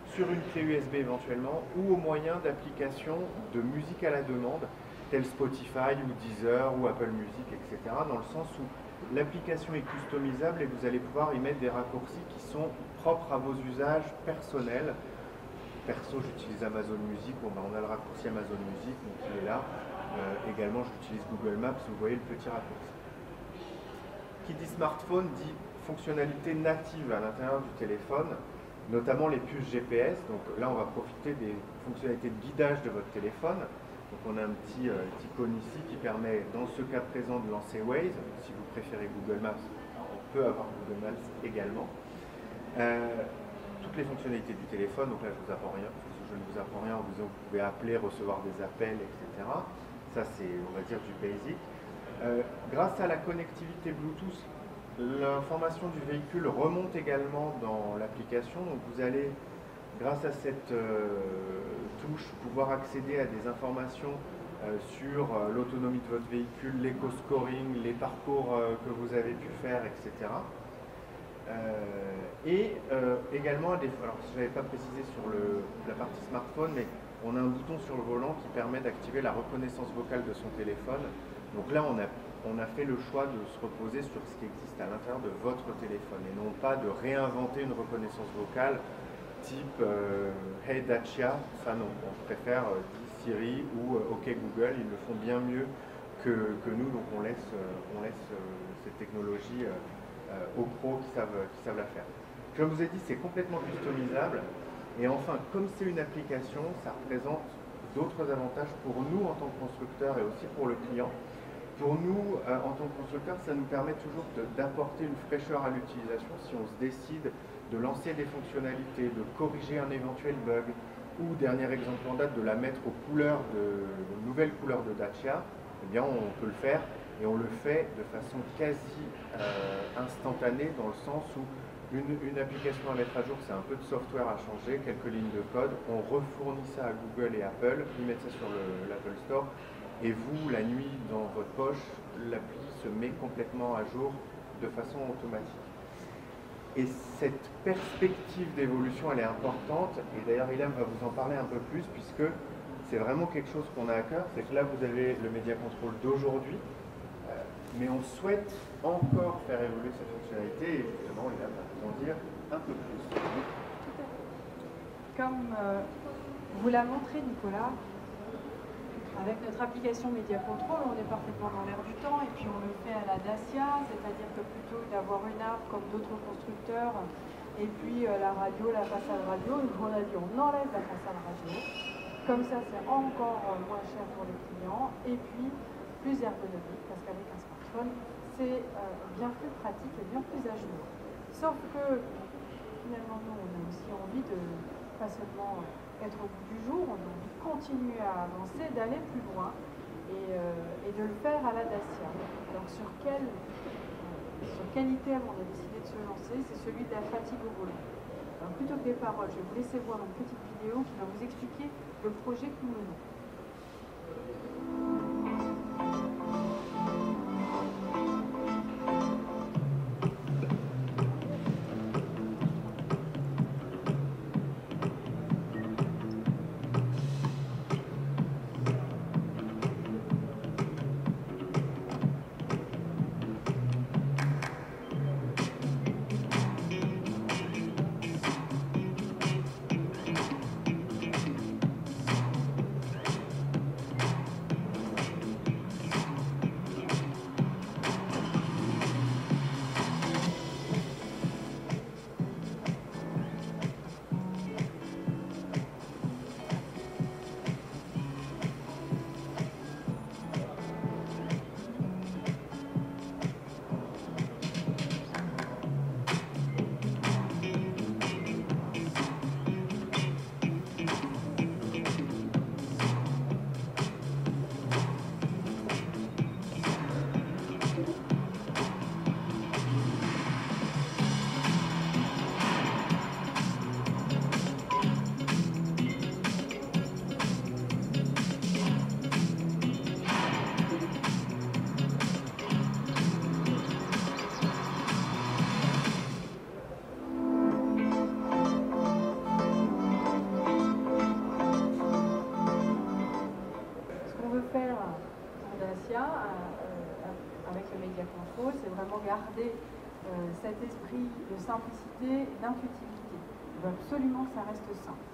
sur une clé USB éventuellement, ou au moyen d'applications de musique à la demande, telles Spotify ou Deezer ou Apple Music, etc., dans le sens où l'application est customisable et vous allez pouvoir y mettre des raccourcis qui sont propres à vos usages personnels. Perso, j'utilise Amazon Music, bon, ben, on a le raccourci Amazon Music, donc il est là. Également, j'utilise Google Maps, vous voyez le petit raccourci. Qui dit smartphone dit fonctionnalité native à l'intérieur du téléphone, notamment les puces GPS. Donc là, on va profiter des fonctionnalités de guidage de votre téléphone. Donc on a un petit icône ici qui permet, dans ce cas présent, de lancer Waze. Si vous préférez Google Maps, on peut avoir Google Maps également. Toutes les fonctionnalités du téléphone, donc là je ne vous apprends rien en vous disant que vous pouvez appeler, recevoir des appels, etc. Ça c'est, on va dire, du basic. Grâce à la connectivité Bluetooth, l'information du véhicule remonte également dans l'application. Donc vous allez, grâce à cette touche, pouvoir accéder à des informations sur l'autonomie de votre véhicule, l'éco-scoring, les parcours que vous avez pu faire, etc. Également, alors je n'avais pas précisé sur la partie smartphone, mais on a un bouton sur le volant qui permet d'activer la reconnaissance vocale de son téléphone. Donc là, on a fait le choix de se reposer sur ce qui existe à l'intérieur de votre téléphone et non pas de réinventer une reconnaissance vocale type Hey Dacia, ça non, on préfère Siri ou OK Google, ils le font bien mieux que nous, donc on laisse ces technologies aux pros qui savent la faire. Comme je vous ai dit, c'est complètement customisable, et enfin, comme c'est une application, ça représente d'autres avantages pour nous en tant que constructeurs et aussi pour le client. Pour nous, en tant que constructeurs, ça nous permet toujours d'apporter une fraîcheur à l'utilisation si on se décide de lancer des fonctionnalités, de corriger un éventuel bug, ou, dernier exemple en date, de la mettre aux nouvelles couleurs de Dacia. Eh bien, on peut le faire, et on le fait de façon quasi instantanée, dans le sens où une application à mettre à jour, c'est un peu de software à changer, quelques lignes de code, on refournit ça à Google et Apple, ils mettent ça sur l'Apple Store, et vous, la nuit, dans votre poche, l'appli se met complètement à jour de façon automatique. Et cette perspective d'évolution, elle est importante, et d'ailleurs Ilham va vous en parler un peu plus, puisque c'est vraiment quelque chose qu'on a à cœur. C'est que là, vous avez le Media Control d'aujourd'hui, mais on souhaite encore faire évoluer cette fonctionnalité, et évidemment Ilham va vous en dire un peu plus. Comme Vous la montrez, Nicolas. Avec notre application Media Control, on est parfaitement dans l'air du temps et puis on le fait à la Dacia, c'est-à-dire que plutôt que d'avoir une app comme d'autres constructeurs et puis la radio, la façade radio, on a dit on enlève la façade radio. Comme ça, c'est encore moins cher pour les clients et puis plus ergonomique parce qu'avec un smartphone, c'est bien plus pratique et bien plus à jour. Sauf que finalement, nous, on a aussi envie de pas seulement être au bout du jour, on a envie de continuer à avancer, d'aller plus loin et de le faire à la Dacia. Alors sur quel item on a décidé de se lancer? C'est celui de la fatigue au volant. Alors plutôt que des paroles, je vais vous laisser voir une petite vidéo qui va vous expliquer le projet que nous menons. Avec le Media Control, c'est vraiment garder cet esprit de simplicité et d'intuitivité. On veut absolument que ça reste simple.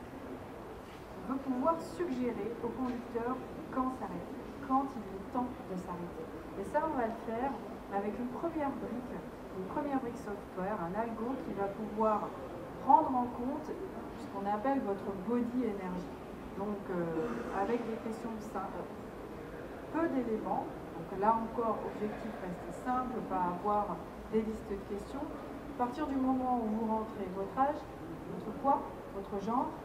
On veut pouvoir suggérer au conducteur quand s'arrêter, quand il est temps de s'arrêter. Et ça, on va le faire avec une première brique software, un algo qui va pouvoir prendre en compte ce qu'on appelle votre body energy. Donc, avec des questions simples, peu d'éléments. Donc là encore, objectif rester simple, pas avoir des listes de questions. À partir du moment où vous rentrez votre âge, votre poids, votre genre,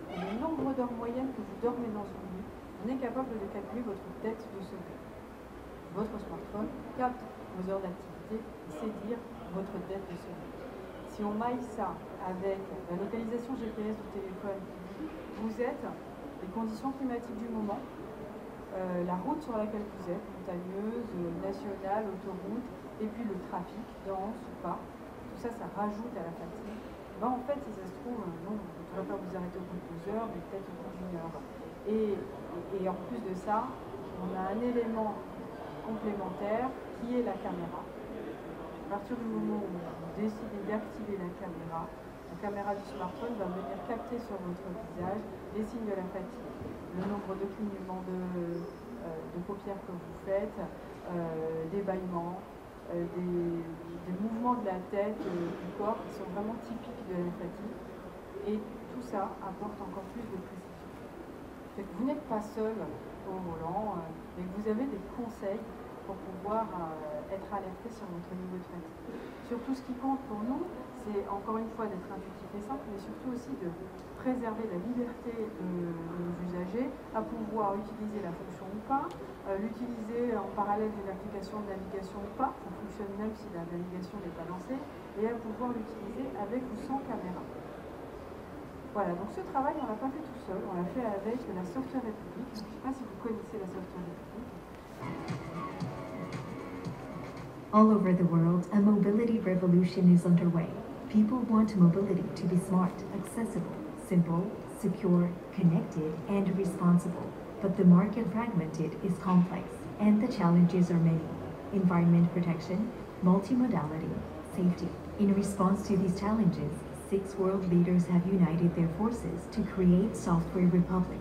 et le nombre d'heures moyennes que vous dormez dans une nuit, on est capable de calculer votre dette de sommeil. Votre smartphone capte vos heures d'activité et sait dire votre dette de sommeil. Si on maille ça avec la localisation GPS du téléphone, vous êtes, les conditions climatiques du moment, la route sur laquelle vous êtes, montagneuse, nationale, autoroute, et puis le trafic, dense ou pas, tout ça, ça rajoute à la fatigue. Ben, en fait, si ça se trouve, non, vous ne pourrez pas vous arrêter au bout de 2 heures, mais peut-être au bout d'1 heure. Et en plus de ça, on a un élément complémentaire qui est la caméra. À partir du moment où vous décidez d'activer la caméra du smartphone va venir capter sur votre visage les signes de la fatigue, le nombre de clignements de paupières que vous faites, des bâillements, des mouvements de la tête, du corps qui sont vraiment typiques de la fatigue. Et tout ça apporte encore plus de précision. Fait que vous n'êtes pas seul au volant, mais vous avez des conseils pour pouvoir être alerté sur votre niveau de fatigue. Surtout, ce qui compte pour nous, c'est encore une fois d'être intuitif et simple, mais surtout aussi de préserver la liberté de nos usagers, à pouvoir utiliser la fonction ou pas, l'utiliser en parallèle d'une application de navigation ou pas, ça fonctionne même si la navigation n'est pas lancée, et à pouvoir l'utiliser avec ou sans caméra. Voilà, donc ce travail, on ne l'a pas fait tout seul, on l'a fait avec la Software République. Je ne sais pas si vous connaissez la Software République. All over the world, a mobility revolution is underway. People want mobility to be smart, accessible, simple, secure, connected, and responsible. But the market fragmented is complex, and the challenges are many. Environment protection, multimodality, safety. In response to these challenges, 6 world leaders have united their forces to create Software Republic.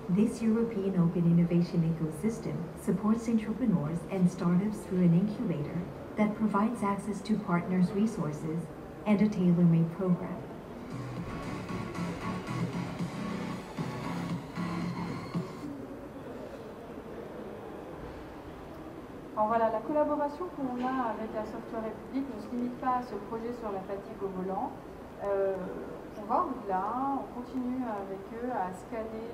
This European open innovation ecosystem supports entrepreneurs and startups through an incubator that provides access to partners' resources and a tailor-made program. Alors voilà, la collaboration qu'on a avec la Software République ne se limite pas à ce projet sur la fatigue au volant. On va au-delà, on continue avec eux à scanner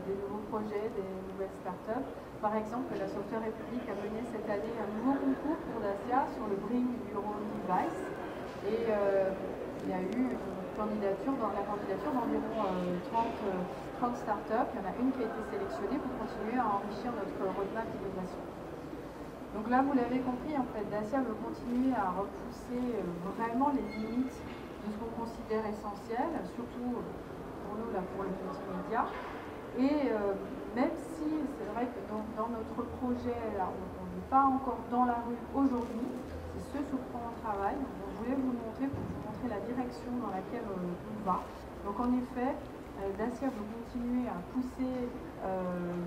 des nouveaux projets, des nouvelles startups. Par exemple, la Software République a mené cette année un nouveau concours pour Dacia sur le Bring Your Own Device. Et il y a eu la candidature d'environ 30 startups. Il y en a une qui a été sélectionnée pour continuer à enrichir notre roadmap d'innovation. Donc là, vous l'avez compris, en fait, Dacia veut continuer à repousser vraiment les limites de ce qu'on considère essentiel, surtout pour nous, là, pour le multimédia. Et même si c'est vrai que dans notre projet, là, on n'est pas encore dans la rue aujourd'hui, c'est ce sur quoi on travaille. Donc, je voulais vous montrer, pour vous montrer la direction dans laquelle on va. Donc en effet, Dacia veut continuer à pousser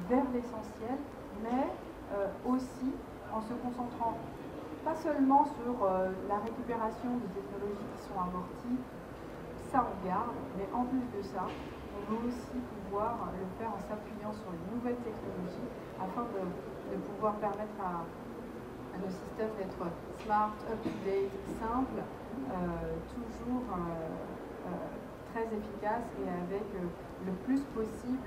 vers l'essentiel, mais aussi en se concentrant pas seulement sur la récupération des technologies qui sont amorties, ça on garde, mais en plus de ça, on veut aussi pouvoir le faire en s'appuyant sur les nouvelles technologies afin de pouvoir permettre à nos systèmes d'être smart, up-to-date, simples, toujours très efficaces et avec le plus possible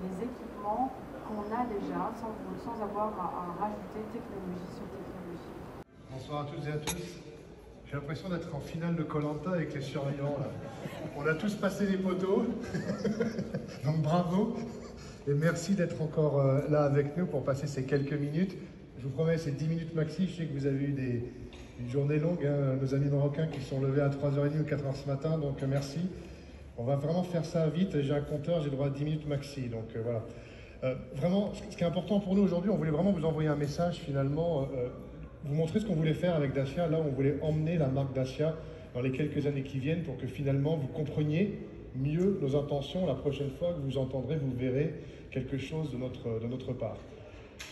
les équipements qu'on a déjà sans avoir à rajouter technologie sur technologie. Bonsoir à toutes et à tous. J'ai l'impression d'être en finale de Koh-Lanta avec les survivants là. On a tous passé les poteaux, donc bravo et merci d'être encore là avec nous pour passer ces quelques minutes. Je vous promets, c'est 10 minutes maxi. Je sais que vous avez eu une journée longue, hein, nos amis marocains qui sont levés à 3h30 ou 4h ce matin, donc merci. On va vraiment faire ça vite. J'ai un compteur, j'ai droit à 10 minutes maxi, donc voilà. Vraiment, ce qui est important pour nous aujourd'hui, on voulait vraiment vous envoyer un message finalement, vous montrer ce qu'on voulait faire avec Dacia. Là, on voulait emmener la marque Dacia dans les quelques années qui viennent pour que finalement vous compreniez mieux nos intentions. La prochaine fois que vous entendrez, vous verrez quelque chose de notre part.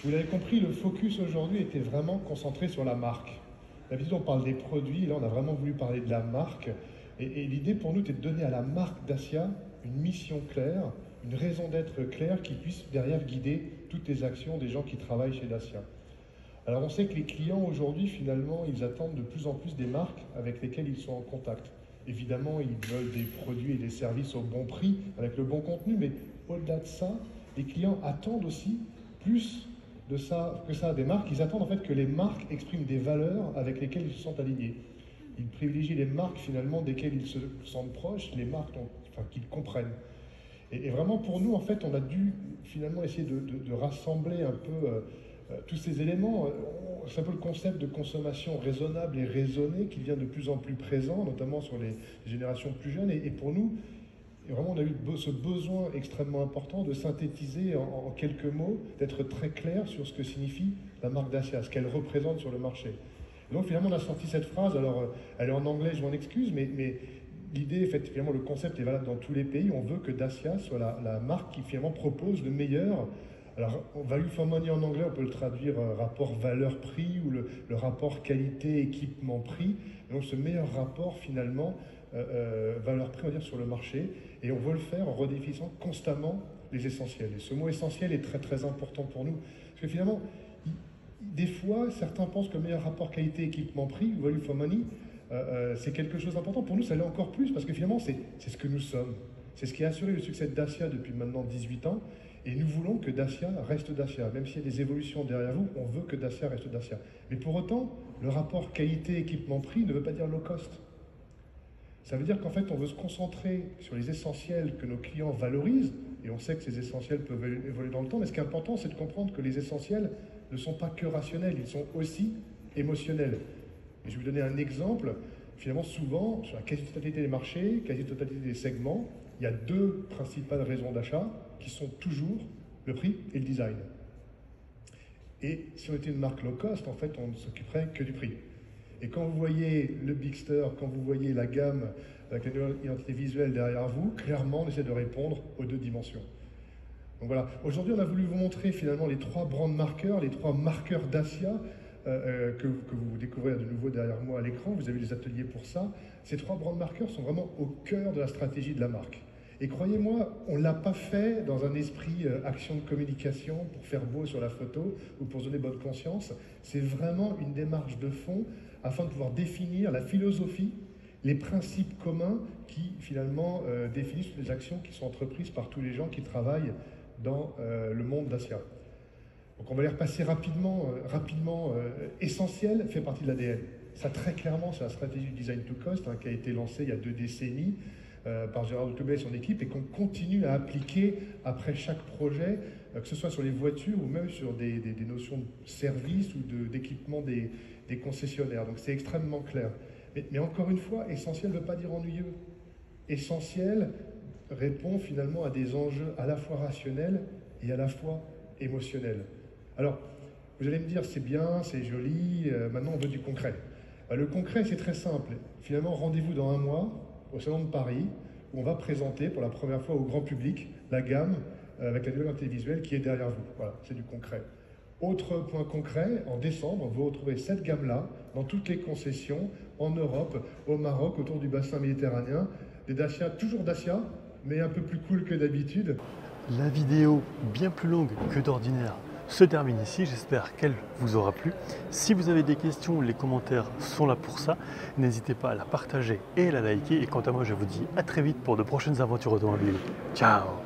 Vous l'avez compris, le focus aujourd'hui était vraiment concentré sur la marque. D'habitude, on parle des produits, là on a vraiment voulu parler de la marque. Et l'idée pour nous était de donner à la marque Dacia une mission claire, une raison d'être claire qui puisse derrière guider toutes les actions des gens qui travaillent chez Dacia. Alors on sait que les clients aujourd'hui finalement ils attendent de plus en plus des marques avec lesquelles ils sont en contact. Évidemment ils veulent des produits et des services au bon prix, avec le bon contenu, mais au-delà de ça, les clients attendent aussi plus de ça que ça des marques. Ils attendent en fait que les marques expriment des valeurs avec lesquelles ils se sentent alignés. Ils privilégient les marques finalement desquelles ils se sentent proches, les marques qu'ils comprennent. Et vraiment pour nous, en fait, on a dû finalement essayer de rassembler un peu tous ces éléments. C'est un peu le concept de consommation raisonnable et raisonnée qui devient de plus en plus présent, notamment sur les générations plus jeunes. Et pour nous, vraiment, on a eu ce besoin extrêmement important de synthétiser en quelques mots, d'être très clair sur ce que signifie la marque Dacia, ce qu'elle représente sur le marché. Et donc finalement, on a sorti cette phrase. Alors, elle est en anglais, je m'en excuse, mais l'idée, finalement, le concept est valable dans tous les pays. On veut que Dacia soit la marque qui finalement propose le meilleur. Alors, value for money en anglais, on peut le traduire rapport valeur-prix ou le rapport qualité-équipement-prix. Donc, ce meilleur rapport, finalement, valeur-prix, on va dire, sur le marché. Et on veut le faire en redéfinissant constamment les essentiels. Et ce mot essentiel est très, très important pour nous. Parce que finalement, des fois, certains pensent que le meilleur rapport qualité-équipement-prix, value for money, c'est quelque chose d'important. Pour nous, ça l'est encore plus, parce que finalement, c'est ce que nous sommes. C'est ce qui a assuré le succès de Dacia depuis maintenant 18 ans. Et nous voulons que Dacia reste Dacia. Même s'il y a des évolutions derrière vous, on veut que Dacia reste Dacia. Mais pour autant, le rapport qualité-équipement-prix ne veut pas dire low cost. Ça veut dire qu'en fait, on veut se concentrer sur les essentiels que nos clients valorisent, et on sait que ces essentiels peuvent évoluer dans le temps, mais ce qui est important, c'est de comprendre que les essentiels ne sont pas que rationnels, ils sont aussi émotionnels. Et je vais vous donner un exemple. Finalement, souvent, sur la quasi-totalité des marchés, quasi-totalité des segments, il y a deux principales raisons d'achat qui sont toujours le prix et le design. Et si on était une marque low cost, en fait, on ne s'occuperait que du prix. Et quand vous voyez le Bigster, quand vous voyez la gamme avec l'identité visuelle derrière vous, clairement on essaie de répondre aux deux dimensions. Donc voilà, aujourd'hui on a voulu vous montrer finalement les 3 brand marqueurs, les 3 marqueurs Dacia que vous découvrez de nouveau derrière moi à l'écran. Vous avez des ateliers pour ça. Ces 3 brand marqueurs sont vraiment au cœur de la stratégie de la marque. Et croyez-moi, on ne l'a pas fait dans un esprit action de communication pour faire beau sur la photo ou pour se donner bonne conscience. C'est vraiment une démarche de fond afin de pouvoir définir la philosophie, les principes communs qui finalement définissent les actions qui sont entreprises par tous les gens qui travaillent dans le monde Dacia. Donc on va les repasser rapidement. Essentiel fait partie de l'ADN. Ça très clairement, c'est la stratégie du design to cost qui a été lancée il y a 2 décennies par Gérard Toubet et son équipe et qu'on continue à appliquer après chaque projet, que ce soit sur les voitures ou même sur des notions de service ou d'équipement des concessionnaires. Donc c'est extrêmement clair. Mais encore une fois, essentiel ne veut pas dire ennuyeux. Essentiel répond finalement à des enjeux à la fois rationnels et à la fois émotionnels. Alors, vous allez me dire, c'est bien, c'est joli, maintenant on veut du concret. Le concret, c'est très simple. Finalement, rendez-vous dans 1 mois au Salon de Paris, où on va présenter pour la première fois au grand public la gamme avec la nouvelle identité visuelle qui est derrière vous. Voilà, c'est du concret. Autre point concret, en décembre, vous retrouvez cette gamme-là dans toutes les concessions en Europe, au Maroc, autour du bassin méditerranéen. Des Dacia, toujours Dacia, mais un peu plus cool que d'habitude. La vidéo, bien plus longue que d'ordinaire, se termine ici. J'espère qu'elle vous aura plu. Si vous avez des questions, les commentaires sont là pour ça. N'hésitez pas à la partager et à la liker. Et quant à moi, je vous dis à très vite pour de prochaines aventures automobiles. Ciao!